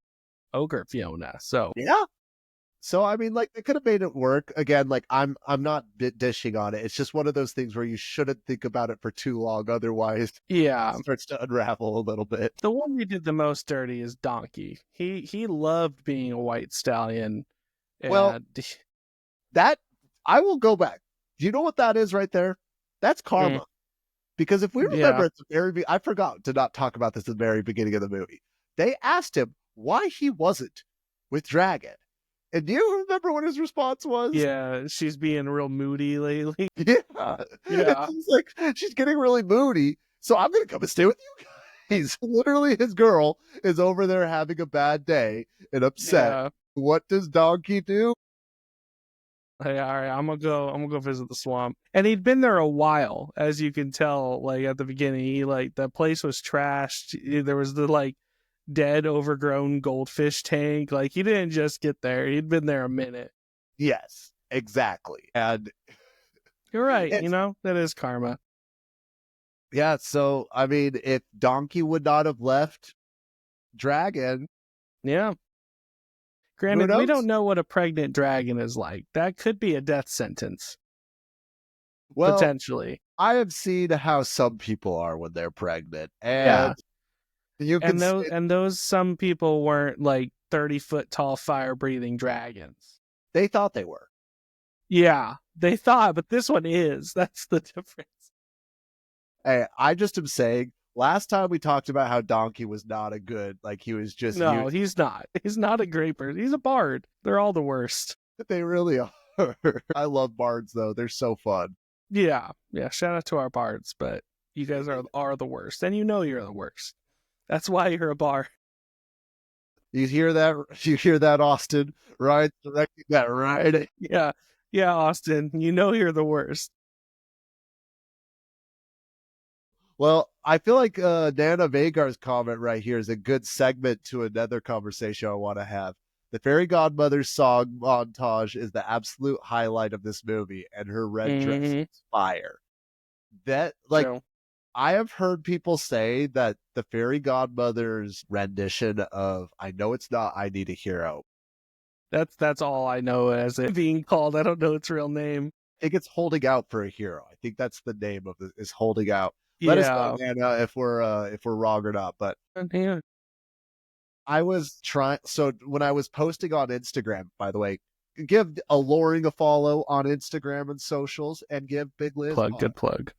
ogre Fiona. So yeah. So I mean, like, they could have made it work. Again, like, I'm not dishing on it. It's just one of those things where you shouldn't think about it for too long, otherwise, it starts to unravel a little bit. The one who did the most dirty is Donkey. He loved being a white stallion. Well, that I will go back. Do you know what that is right there? That's karma. Because if we remember at the very, I forgot to not talk about this at the very beginning of the movie. They asked him why he wasn't with Dragon. And do you remember what his response was? Yeah, she's being real moody lately. Yeah. He's like, she's getting really moody, so I'm going to come and stay with you guys. Literally, his girl is over there having a bad day and upset. Yeah. What does Donkey do? Hey, all right, I'm gonna go visit the swamp. And he'd been there a while, as you can tell. Like at the beginning, the place was trashed. There was the like dead, overgrown goldfish tank. Like, he didn't just get there. He'd been there a minute. Yes, exactly. And you're right. That is karma. Yeah. So, I mean, if Donkey would not have left Dragon. Yeah. Granted, we don't know what a pregnant dragon is like. That could be a death sentence. Well, potentially. I have seen how some people are when they're pregnant. And those some people weren't like 30-foot tall fire breathing dragons. They thought they were. Yeah, they thought, but this one is. That's the difference. Hey, I just am saying, last time we talked about how Donkey was not a good, like, he was just... No, he's not. He's not a great person. He's a bard. They're all the worst. They really are. I love bards, though. They're so fun. Yeah. Shout out to our bards, but you guys are the worst. And you're the worst. That's why you're a bard. You hear that? You hear that, Austin? Right? Directing that, right? Yeah, Austin. You're the worst. Well, I feel like Nana Vagar's comment right here is a good segment to another conversation I want to have. The Fairy Godmother's song montage is the absolute highlight of this movie, and her red dress is fire. That, like, true. I have heard people say that the Fairy Godmother's rendition of I Know It's Not I Need a Hero. That's all I know as it being called. I don't know its real name. I think it's Holding Out for a Hero. I think that's the name of it, is Holding Out. Let us know, Nana, if we're wrong or not. But I was trying. So when I was posting on Instagram, by the way, give Alluring a follow on Instagram and socials, and give Big Liz good plug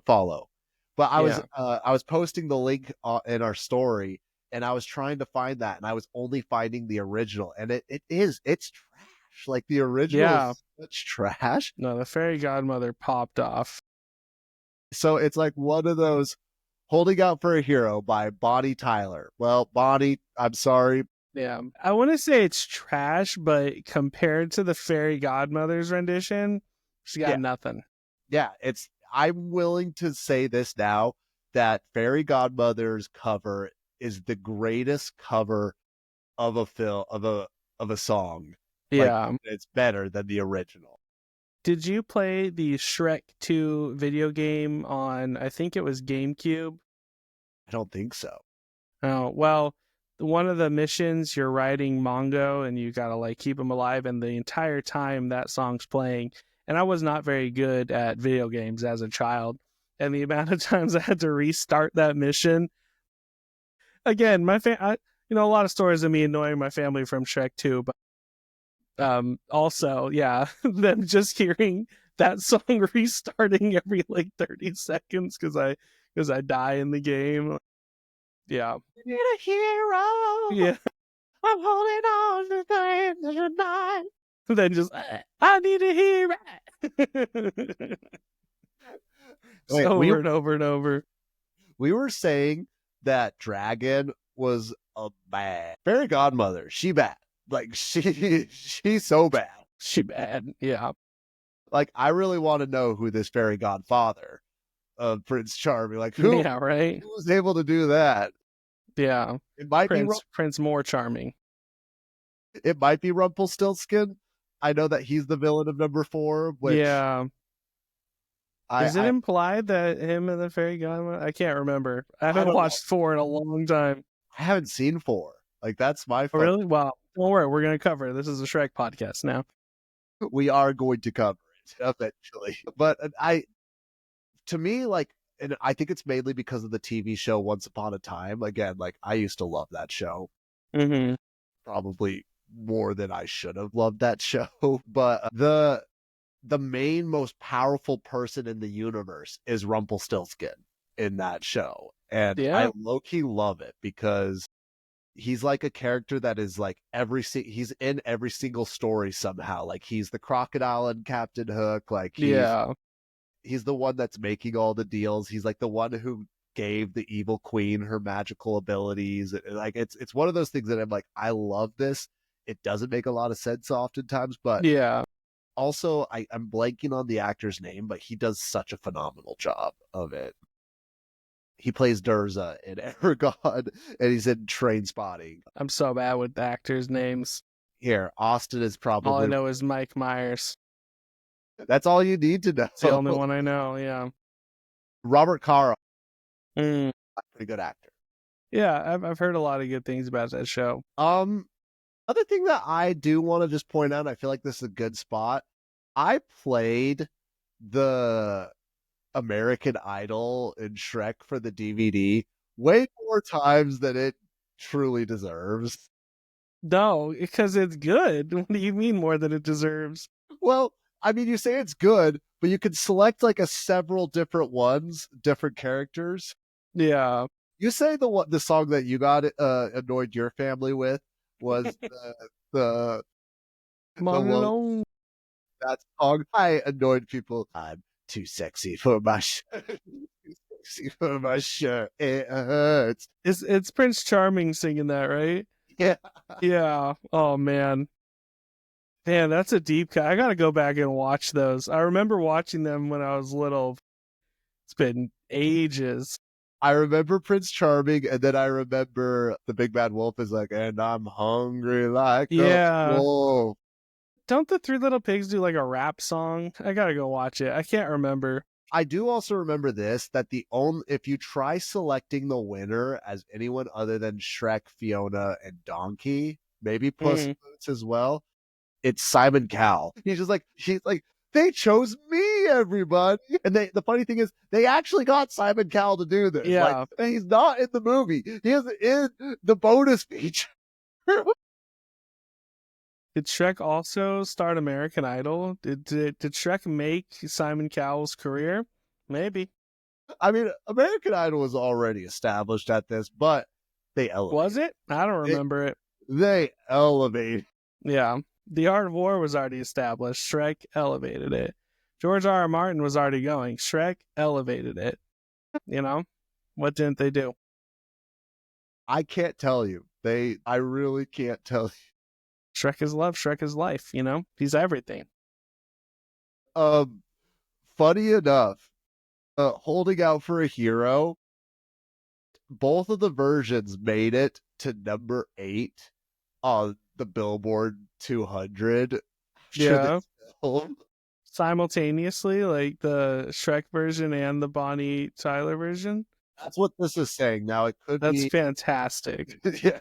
follow. But I was posting the link in our story, and I was trying to find that, and I was only finding the original, and it's trash. Like, the original is such trash. No, the Fairy Godmother popped off. So it's like one of those Holding Out for a Hero by Bonnie Tyler. Well, Bonnie, I'm sorry. Yeah, I want to say it's trash, but compared to the Fairy Godmother's rendition, she got nothing. Yeah, I'm willing to say this now, that Fairy Godmother's cover is the greatest cover of a song. Yeah. Like, it's better than the original. Did you play the Shrek 2 video game on, I think it was GameCube? I don't think so. Oh, well, one of the missions, you're riding Mongo and you gotta like keep him alive, and the entire time that song's playing. And I was not very good at video games as a child. And the amount of times I had to restart that mission. Again, a lot of stories of me annoying my family from Shrek 2, but also, them just hearing that song restarting every like 30 seconds because I die in the game. Yeah. I need a hero. Yeah. I'm holding on to things tonight. Then just I need a hero. Wait, Over and over and over. we were saying that Dragon was a bad Fairy Godmother. She bad. Like she's so bad. She bad. Yeah. Like I really want to know who this Fairy Godfather of Prince Charming. Like who Yeah, right. who was able to do that? Yeah. It might Prince more charming. It might be Rumpelstiltskin. I know that he's the villain of number 4. Which yeah. Is it implied that him and the Fairy Godmother? I can't remember. I haven't watched 4 in a long time. I haven't seen 4. Like that's my Oh, really? Wow. Don't worry, we're gonna cover it. This is a Shrek podcast now. We are going to cover it eventually. But to me, like, and I think it's mainly because of the TV show Once Upon a Time. Again, like I used to love that show. Mm-hmm. Probably more than I should have loved that show. But the main most powerful person in the universe is Rumpelstiltskin in that show. And I low-key love it because he's like a character that is like he's in every single story somehow. Like he's the crocodile in Captain Hook. Like he's the one that's making all the deals. He's like the one who gave the evil queen her magical abilities. Like it's one of those things that I'm like, I love this. It doesn't make a lot of sense oftentimes, but also I'm blanking on the actor's name, but he does such a phenomenal job of it. He plays Durza in Aragon, and he's in Trainspotting. I'm so bad with actors' names. Here, Austin is probably... All I know is Mike Myers. That's all you need to know. It's the only one I know, yeah. Robert Caro. Pretty good actor. Yeah, I've heard a lot of good things about that show. Other thing that I do want to just point out, I feel like this is a good spot. I played the American Idol and Shrek for the DVD way more times than it truly deserves. No, because it's good. What do you mean more than it deserves? Well, I mean, you say it's good, but you can select like several different ones, different characters. Yeah. You say the song that you got annoyed your family with was the alone. That song I annoyed people. I'm too sexy for my shirt. Too sexy for my shirt. It hurts. It's Prince Charming singing that, right? Yeah. Yeah. Oh man. Man, that's a deep cut. I gotta go back and watch those. I remember watching them when I was little. It's been ages. I remember Prince Charming, and then I remember the Big Bad Wolf is like, and I'm hungry like a wolf. Don't the Three Little Pigs do like a rap song? I gotta go watch it. I can't remember. I do also remember this, that if you try selecting the winner as anyone other than Shrek, Fiona, and Donkey, maybe Puss as well, it's Simon Cowell. She's like, they chose me, everybody. And the funny thing is, they actually got Simon Cowell to do this. Yeah. Like, he's not in the movie. He is in the bonus feature. Did Shrek also start American Idol? Did Shrek make Simon Cowell's career? Maybe. I mean, American Idol was already established at this, but they elevated. Was it? I don't remember it. They elevated. Yeah. The Art of War was already established. Shrek elevated it. George R.R. Martin was already going. Shrek elevated it. You know? What didn't they do? I can't tell you. I really can't tell you. Shrek is love. Shrek is life. You know? He's everything. Funny enough, Holding Out for a Hero, both of the versions made it to number 8 on the Billboard 200. Yeah. Simultaneously, like the Shrek version and the Bonnie Tyler version. That's what this is saying. Now it could be. That's fantastic. Yeah.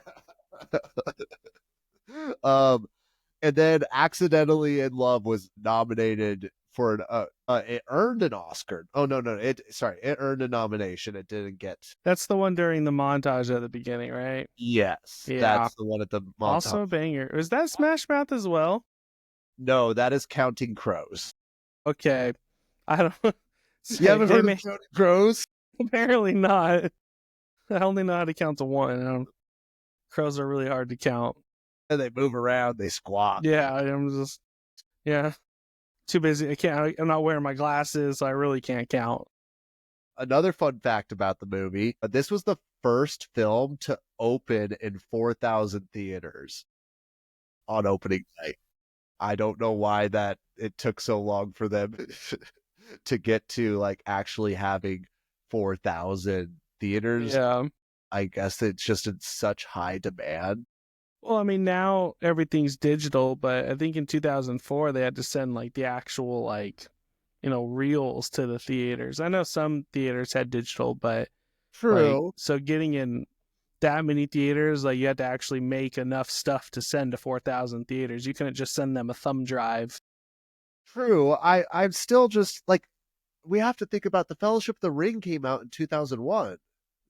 And then Accidentally in Love was nominated for it earned an Oscar. Oh no, it earned a nomination. It didn't get. That's the one during the montage at the beginning, right? Yes, yeah. That's the one at the montage. Also a banger. Was that Smash Mouth as well? No, that is Counting Crows. Okay, I don't. You haven't heard They of Counting Crows? Apparently not. I only know how to count to one. Crows are really hard to count. And they move around, they squawk. Yeah, I'm just too busy. I can't. I'm not wearing my glasses, so I really can't count. Another fun fact about the movie: this was the first film to open in 4,000 theaters on opening night. I don't know why that it took so long for them to get to like actually having 4,000 theaters. Yeah. I guess it's just in such high demand. Well, I mean, now everything's digital, but I think in 2004 they had to send like the actual like, reels to the theaters. I know some theaters had digital, but True. so getting in that many theaters, like you had to actually make enough stuff to send to 4,000 theaters. You couldn't just send them a thumb drive. True. I'm still just like, we have to think about the Fellowship of the Ring came out in 2001.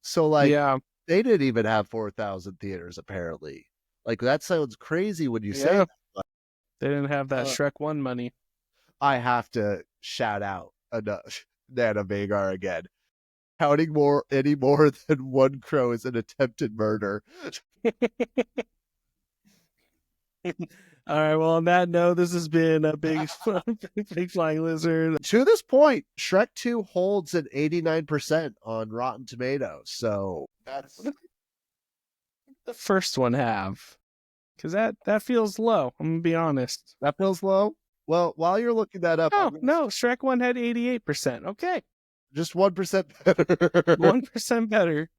So like, yeah, they didn't even have 4,000 theaters apparently. Like that sounds crazy when you say that. They didn't have that Shrek 1 money. I have to shout out Nana Vagar again. Counting any more than one crow is an attempted murder. All right, well, on that note, this has been a big flying lizard. To this point, Shrek 2 holds an 89% on Rotten Tomatoes. So that's the first one have. Because that feels low, I'm going to be honest. That feels low? Well, while you're looking that up... Oh, no, Shrek 1 had 88%. Okay. Just 1% better. 1% better.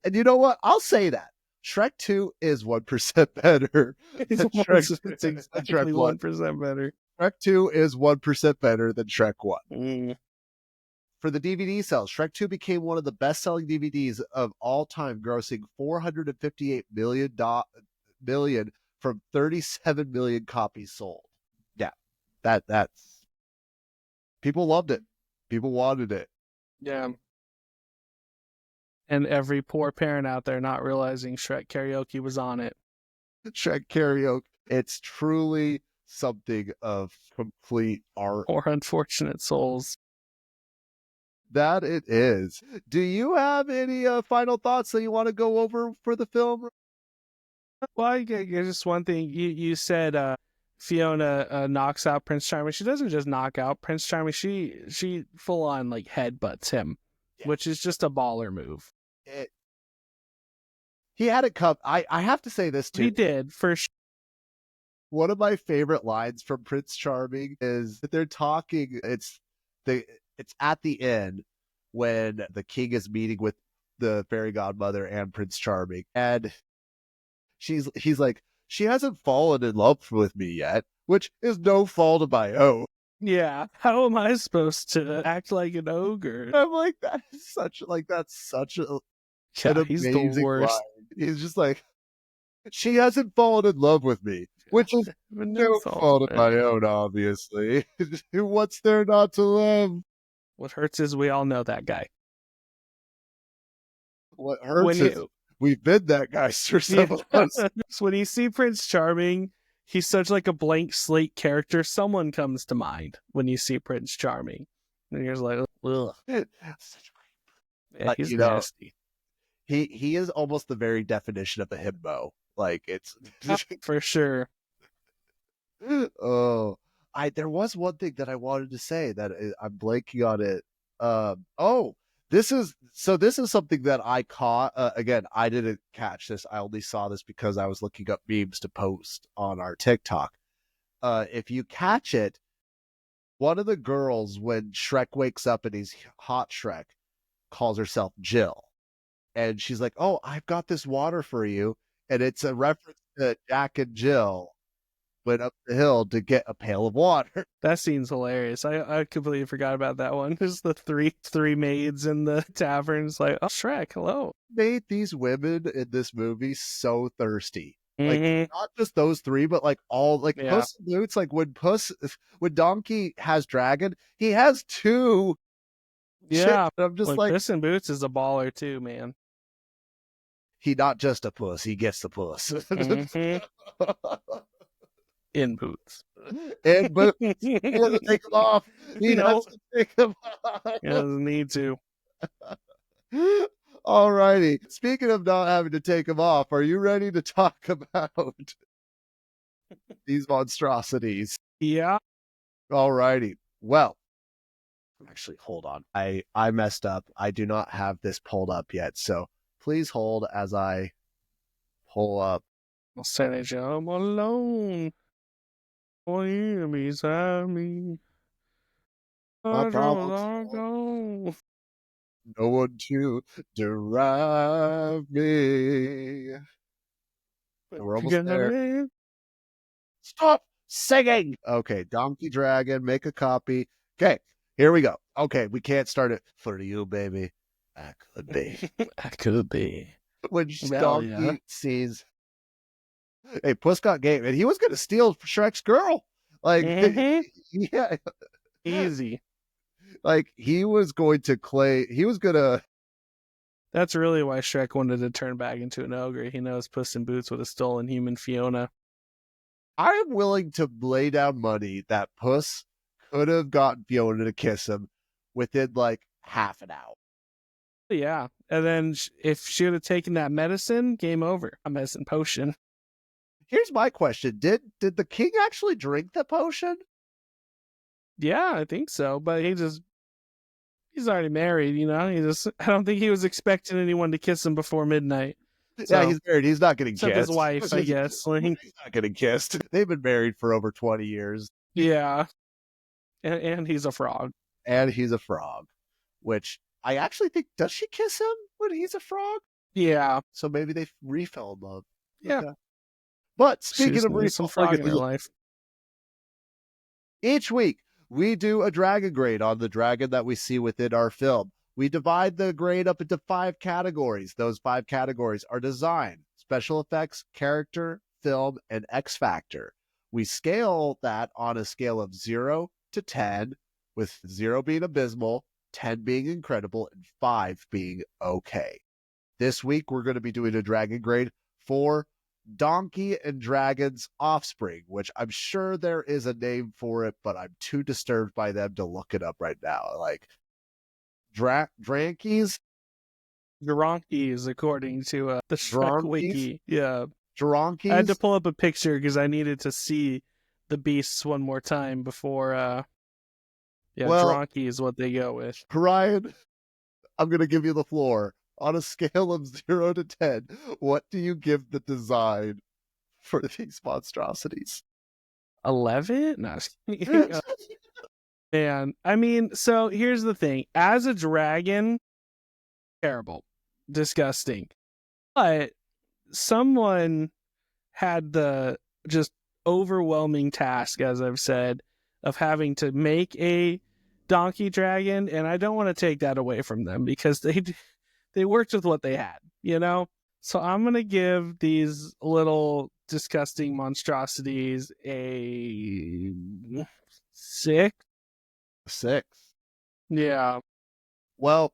And you know what? I'll say that. Shrek 2 is 1% better. It's exactly 1% better. Shrek 2 is 1% better than Shrek 1. Mm. For the DVD sales, Shrek 2 became one of the best-selling DVDs of all time, grossing $458 million from 37 million copies sold. Yeah, that's... People loved it. People wanted it. Yeah. And every poor parent out there not realizing Shrek Karaoke was on it. Shrek Karaoke. It's truly something of complete art. Poor unfortunate souls. That it is. Do you have any final thoughts that you want to go over for the film? Well, I guess just one thing. You said Fiona knocks out Prince Charming. She doesn't just knock out Prince Charming. She full on like headbutts him, which is just a baller move. He had it come. I have to say this too. He did for sure. One of my favorite lines from Prince Charming is that they're talking. It's at the end when the king is meeting with the fairy godmother and Prince Charming, and he's like, she hasn't fallen in love with me yet, which is no fault of my own. Yeah, how am I supposed to act like an ogre? I'm like, that's such a an he's amazing the worst. line. He's just like, she hasn't fallen in love with me, which is no fault of my own, obviously. What's there not to love? What hurts is we all know that guy. What hurts is we've been that guy for several months. So when you see Prince Charming, he's such like a blank slate character. Someone comes to mind when you see Prince Charming. And you're just like, ugh. Yeah, he's nasty. He is almost the very definition of a himbo. Like it's for sure. Oh, there was one thing that I wanted to say that I'm blanking on it. This is something that I caught. Again, I didn't catch this. I only saw this because I was looking up memes to post on our TikTok. If you catch it, one of the girls, when Shrek wakes up and he's hot Shrek, calls herself Jill. And she's like, oh, I've got this water for you. And it's a reference to Jack and Jill went up the hill to get a pail of water. That scene's hilarious. I completely forgot about that one. There's the three maids in the tavern. It's like, oh, Shrek, hello. Made these women in this movie so thirsty. Like, not just those three, but like all, like Puss in Boots, like when Donkey has dragon, he has two. Yeah. I'm just like, Puss in Boots is a baller too, man. He not just a puss, he gets the puss. In boots. And but he has to take them off. He has to take them off. He doesn't need to. Alrighty. Speaking of not having to take them off, are you ready to talk about these monstrosities? Yeah. Alrighty. Well, actually, hold on. I messed up. I do not have this pulled up yet, so please hold as I pull up. I'll send it. I'm alone. For you beside me. My problems are gone. no one to drive me. We're almost there. Stop singing. Okay, Donkey Dragon, make a copy. Okay, here we go. Okay, we can't start it for you, baby. I could be. I could be. When Donkey sees, hey, Puss got game, and he was gonna steal Shrek's girl. Like, yeah, easy. Like he was going to clay. He was gonna. That's really why Shrek wanted to turn back into an ogre. He knows Puss in Boots would have stolen human Fiona. I am willing to lay down money that Puss could have gotten Fiona to kiss him within like half an hour. Yeah, and then if she would have taken that medicine, game over. A medicine potion. Here's my question: Did the king actually drink the potion? Yeah, I think so. But he's already married, you know. I don't think he was expecting anyone to kiss him before midnight. So, yeah, he's married. He's not getting kissed. His wife, I guess. Like, he's not getting kissed. They've been married for over 20 years. Yeah, and he's a frog. And he's a frog, which I actually think, does she kiss him when he's a frog? Yeah. So maybe they refell in love. Yeah. Okay. But speaking of some frog in your life, each week we do a dragon grade on the dragon that we see within our film. We divide the grade up into 5 categories. Those 5 categories are design, special effects, character, film, and X factor. We scale that on a scale of 0 to 10, with 0 being abysmal, 10 being incredible, and 5 being okay. This week, we're going to be doing a dragon grade for Donkey and Dragon's Offspring, which I'm sure there is a name for it, but I'm too disturbed by them to look it up right now. Like, Drankies? Dronkies, according to the Shrek wiki. Yeah. Dronkies? I had to pull up a picture because I needed to see the beasts one more time before, Dronky is what they go with. Ryan, I'm going to give you the floor. On a scale of 0 to 10, what do you give the design for these monstrosities? 11? No. Man, I mean, so here's the thing. As a dragon, terrible, disgusting. But someone had the just overwhelming task, as I've said, of having to make a donkey dragon, and I don't want to take that away from them because they worked with what they had, you know? So I'm going to give these little disgusting monstrosities a 6. 6. Yeah. Well,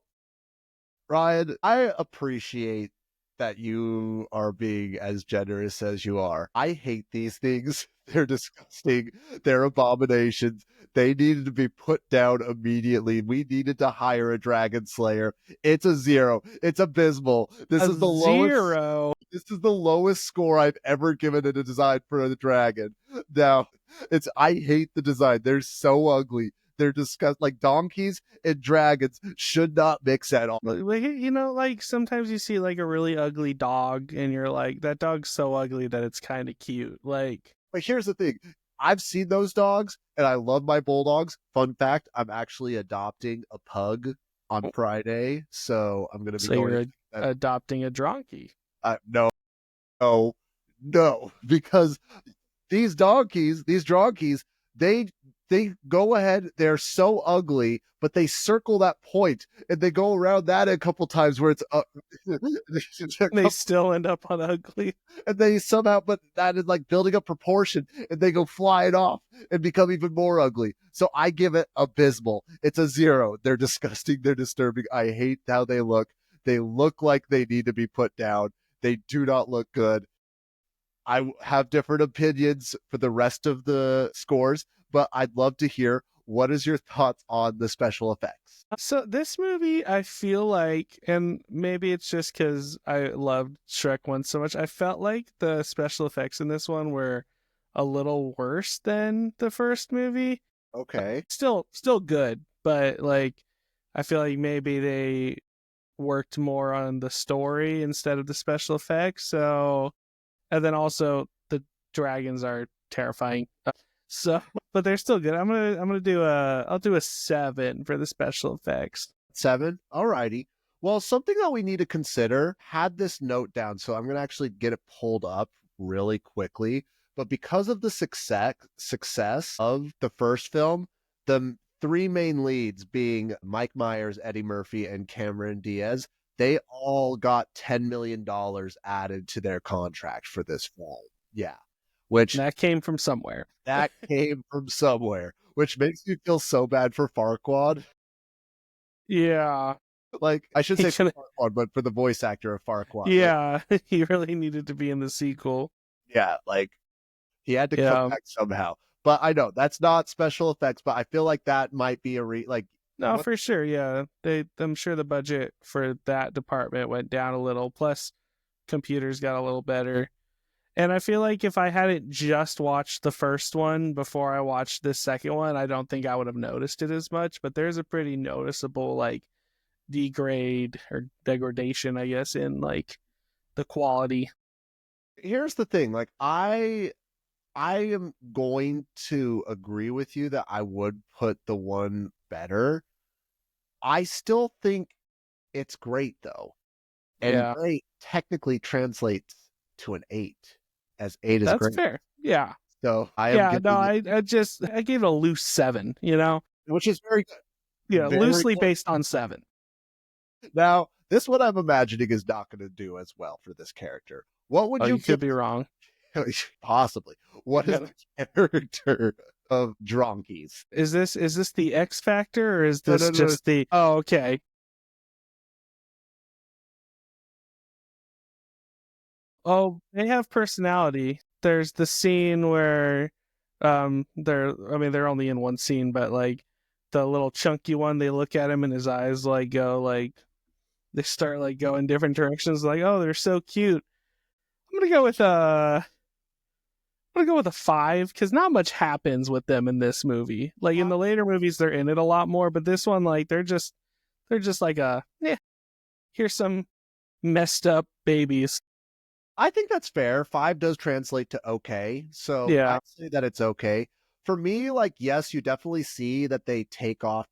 Ryan, I appreciate that you are being as generous as you are. I hate these things. They're disgusting. They're abominations. They needed to be put down immediately. We needed to hire a dragon slayer. It's a 0. It's abysmal. This is the 0. This is the lowest score I've ever given in a design for a dragon. Now, I hate the design. They're so ugly. They're disgusting. Like, donkeys and dragons should not mix at all. You know, like sometimes you see like a really ugly dog and you're like, that dog's so ugly that it's kind of cute. Like, but here's the thing. I've seen those dogs and I love my bulldogs. Fun fact, I'm actually adopting a pug on Friday. So I'm going to be you're adopting a donkey. No, because these donkeys, they go ahead, they're so ugly, but they circle that point and they go around that a couple times where it's they still end up on ugly. And they somehow, but that is like building up proportion and they go flying off and become even more ugly. So I give it abysmal. It's a 0. They're disgusting. They're disturbing. I hate how they look. They look like they need to be put down. They do not look good. I have different opinions for the rest of the scores, but I'd love to hear what is your thoughts on the special effects. So this movie, I feel like, and maybe it's just because I loved Shrek 1 so much, I felt like the special effects in this one were a little worse than the first movie. Okay. Still good, but like I feel like maybe they worked more on the story instead of the special effects. So, and then also the dragons are terrifying. So, but they're still good. I'll do a 7 for the special effects. 7. Alrighty. Well, something that we need to consider, had this note down, so I'm going to actually get it pulled up really quickly. But because of the success of the first film, the three main leads being Mike Myers, Eddie Murphy, and Cameron Diaz, they all got $10 million added to their contract for this film. Yeah. Which That came from somewhere. that came from somewhere, which makes me feel so bad for Farquaad. Yeah. Like, I should He say could've- Farquaad, but for the voice actor of Farquaad. Like, Yeah, he really needed to be in the sequel. yeah, like, he had to Yeah. come back somehow. But I know, that's not special effects, but I feel like that might be No, what- for sure. Yeah, I'm sure the budget for that department went down a little. Plus, computers got a little better. And I feel like if I hadn't just watched the first one before I watched this second one, I don't think I would have noticed it as much. But there's a pretty noticeable like degradation, I guess, in like the quality. here's the thing, like, I am going to agree with you that I would put the one better. I still think it's great though. And Yeah. great technically translates to an 8, as 8 is That's great. fair. Yeah. So I am Yeah. giving No, it, I gave it a loose 7. You know. which is very good. Yeah, Very loosely good. based on 7. Now, this one I'm imagining is not going to do as well for this character. What would Oh, you you could be wrong. possibly? What is the character of Dronkies? Is this the X Factor or is No, this no, no. just the? Oh, okay. Oh, they have personality. There's the scene where, they're only in one scene, but like the little chunky one, they look at him and his eyes like go like they start like going different directions. Like, oh, they're so cute. I'm gonna go with a 5 because not much happens with them in this movie. Like in the later movies, they're in it a lot more, but this one, like they're just like here's some messed up babies. I think that's fair. 5 does translate to okay. So Yeah. I'd say that it's okay. For me, like, yes, you definitely see that they take off.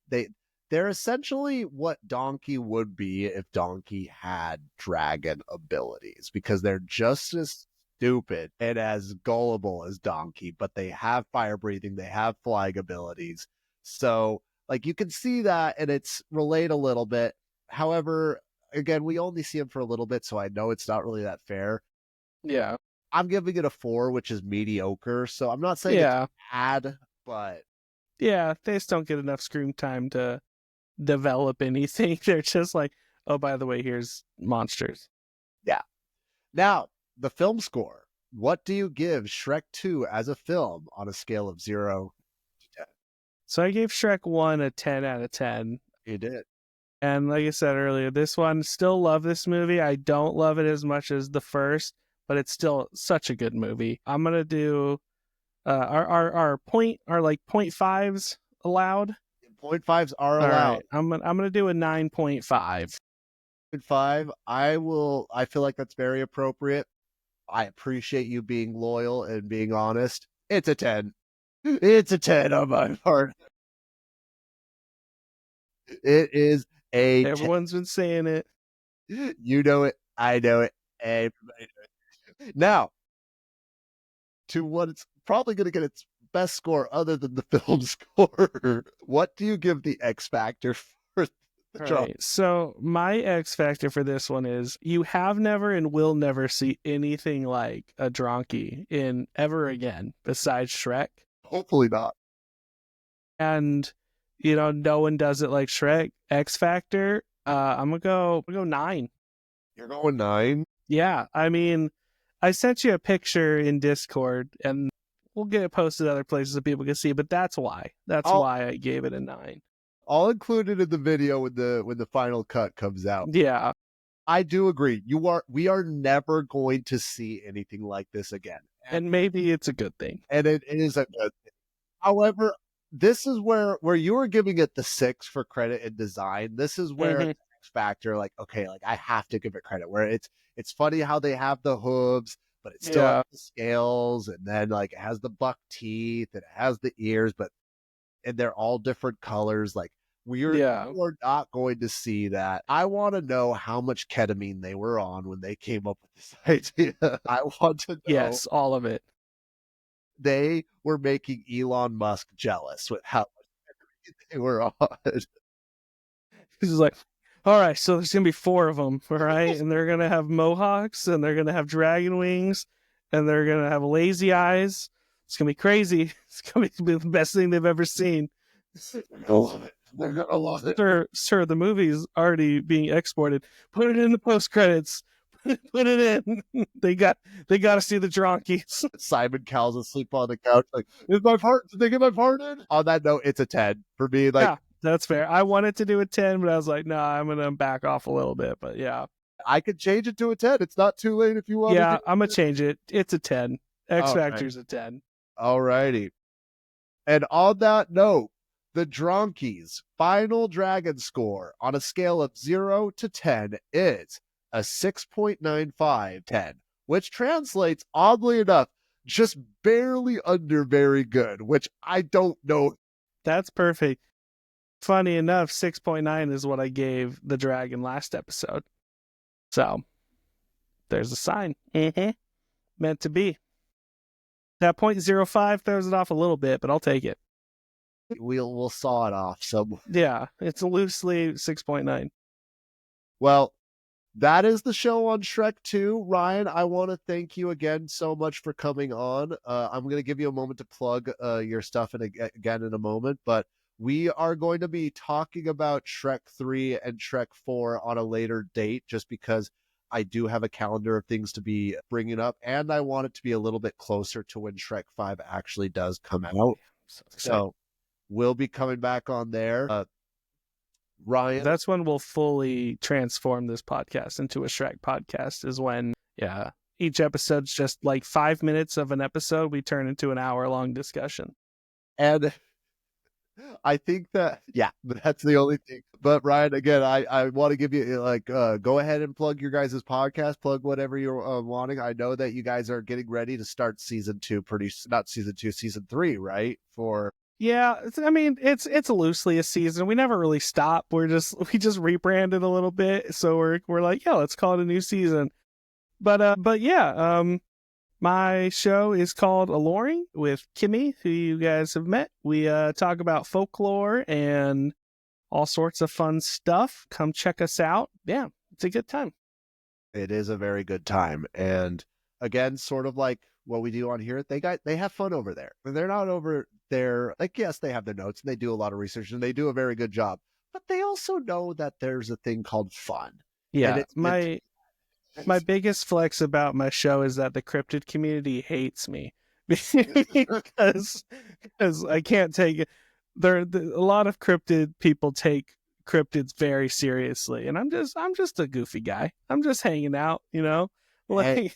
They're essentially what Donkey would be if Donkey had dragon abilities, because they're just as stupid and as gullible as Donkey, but they have fire breathing, they have flying abilities. So, like, you can see that and it's relate a little bit. However, again, we only see him for a little bit, so I know it's not really that fair. Yeah. I'm giving it a 4, which is mediocre. So I'm not saying Yeah. it's bad, but Yeah. They just don't get enough screen time to develop anything. They're just like, oh, by the way, here's monsters. now the film score. What do you give Shrek 2 as a film on a scale of 0 to 10? So I gave Shrek 1 a 10 out of 10. You did. And like I said earlier, this one, still love this movie. I don't love it as much as the first, but it's still such a good movie. I'm gonna do our 0.5s allowed. 0.5s are All allowed. right, I'm gonna do a 9.5. 5. I feel like that's very appropriate. I appreciate you being loyal and being honest. It's a 10. It's a 10 on my part. It is a 10. Everyone's been saying it. You know it. I know it. Everybody knows it. Now, to what it's probably going to get its best score other than the film score. What do you give the X Factor for the All job? right, so my X factor for this one is you have never and will never see anything like a Donkey in ever again besides Shrek. Hopefully not. And no one does it like Shrek. X Factor, I'm gonna go 9. You're going 9. Yeah, I mean, I sent you a picture in Discord, and we'll get it posted other places so people can see. But that's why. That's why I gave it a 9. I'll include it in the video when the final cut comes out. Yeah. I do agree. We are never going to see anything like this again. And maybe it's a good thing. And it is a good thing. However, this is where you were giving it the 6 for credit and design. This is where the X Factor, like, okay, like I have to give it credit. Where it's funny how they have the hooves, but it still has the scales, and then like it has the buck teeth, and it has the ears, and they're all different colors. Like we're not going to see that. I want to know how much ketamine they were on when they came up with this idea. I want to know. Yes, all of it. They were making Elon Musk jealous with how much they were on. He's like, all right, so there's going to be 4 of them, all right? And they're going to have mohawks, and they're going to have dragon wings, and they're going to have lazy eyes. It's going to be crazy. It's going to be the best thing they've ever seen. They're going to love it. They're going to love it. Sir, the movie's already being exported. Put it in the post-credits. Put it in. They got to see the dronkies. Simon Cowell's asleep on the couch. Like, is my part? Did they get my part in? On that note, it's a 10 for me. Like, yeah, that's fair. I wanted to do a 10, but I was like, no, I'm gonna back off a little bit. But yeah, I could change it to a 10. It's not too late if you want. Yeah, I'm gonna change it. It's a 10. X Factor's a 10. Alrighty. And on that note, the Dronkies' final dragon score on a scale of 0 to 10 is a 6.95/10, which translates, oddly enough, just barely under very good, which I don't know. That's perfect. Funny enough, 6.9 is what I gave the dragon last episode. So, there's a sign. Meant to be. That 0.05 throws it off a little bit, but I'll take it. We'll saw it off. So yeah, it's loosely 6.9. Well, that is the show on Shrek 2. Ryan, I want to thank you again so much for coming on. I'm going to give you a moment to plug your stuff again in a moment, but we are going to be talking about Shrek 3 and Shrek 4 on a later date, just because I do have a calendar of things to be bringing up, and I want it to be a little bit closer to when Shrek 5 actually does come out. So we'll be coming back on there. Ryan, that's when we'll fully transform this podcast into a Shrek podcast, is when, each episode's just like 5 minutes of an episode. We turn into an hour-long discussion. And I think that's the only thing. But Ryan, again, I want to give you go ahead and plug your guys' podcast, plug whatever you're wanting. I know that you guys are getting ready to start season 3, right? Yeah, I mean, it's loosely a season. We never really stop. We just rebranded a little bit, so we're like, yeah, let's call it a new season. But yeah, my show is called Alluring with Kimmy, who you guys have met. We talk about folklore and all sorts of fun stuff. Come check us out. Yeah, it's a good time. It is a very good time, and again, sort of like what we do on here, they have fun over there. They're not over there, like, yes, they have their notes and they do a lot of research and they do a very good job, but they also know that there's a thing called fun. Yeah, my biggest flex about my show is that the cryptid community hates me because I can't take it. A lot of cryptid people take cryptids very seriously, and I'm just a goofy guy. I'm just hanging out, like.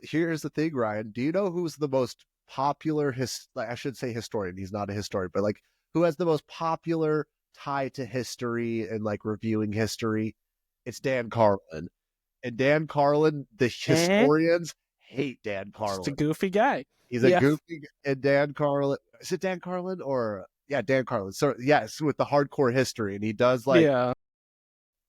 Here's the thing, Ryan. Do you know who's the most popular I should say historian? He's not a historian, but like, who has the most popular tie to history and like reviewing history? It's Dan Carlin. And Dan Carlin, the historians hate Dan Carlin. Just a goofy guy. He's a goofy, and Dan Carlin. Is it Dan Carlin or Dan Carlin? So yes, with the hardcore history, and he does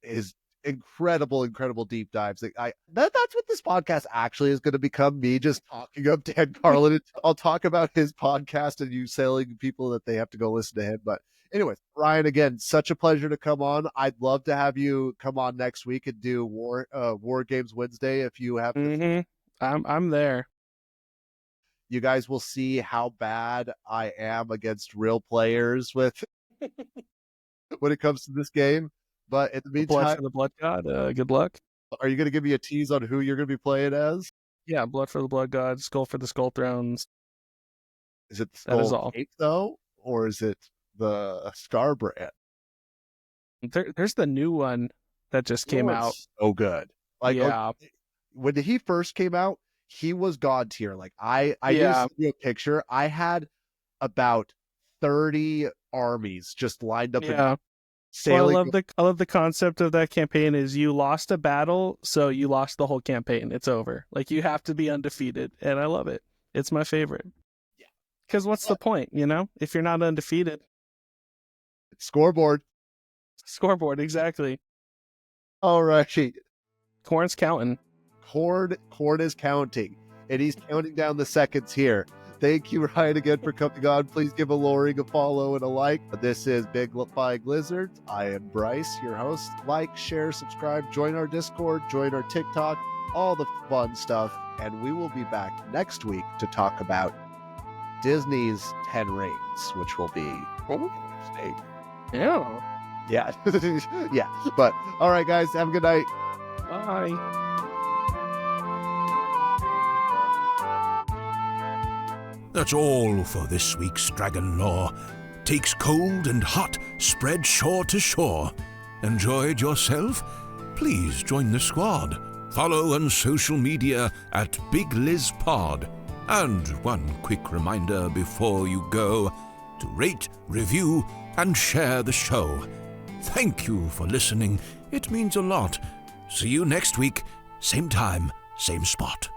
his incredible deep dives. Like that's what this podcast actually is going to become, me just talking up Dan Carlin. I'll talk about his podcast and you selling people that they have to go listen to him. But anyways, Ryan, again, such a pleasure to come on. I'd love to have you come on next week and do War Games Wednesday if you have. I'm there. You guys will see how bad I am against real players with when it comes to this game. But in the meantime, for the blood god, good luck. Are you going to give me a tease on who you're going to be playing as? Yeah, blood for the blood god, skull for the skull thrones. Is it That is Skull all. Cape, though? Or is it the Star brand? There's the new one that just came out. So good. Like, Yeah. when he first came out, he was god tier. Like, I Yeah. used to do a picture. I had about 30 armies just lined up and Yeah. Well, sailing. I love the concept of that campaign is you lost a battle, so you lost the whole campaign. It's over. Like, you have to be undefeated, and I love it. It's my favorite. Yeah. Because what's the point, if you're not undefeated? Scoreboard. Scoreboard, exactly. All right. Corn's counting. Corn is counting, and he's counting down the seconds here. Thank you, Ryan, again for coming on. Please give a lowering a follow and a like. This is Big Flying Lizards. I am Bryce, your host. Like, share, subscribe, join our Discord, join our TikTok, all the fun stuff. And we will be back next week to talk about Disney's 10 Rings, which will be interesting. Yeah. Yeah. Yeah. But all right, guys, have a good night. Bye. That's all for this week's Dragon Lore. Takes cold and hot, spread shore to shore. Enjoyed yourself? Please join the squad. Follow on social media at BigLizPod. And one quick reminder before you go, to rate, review, and share the show. Thank you for listening. It means a lot. See you next week, same time, same spot.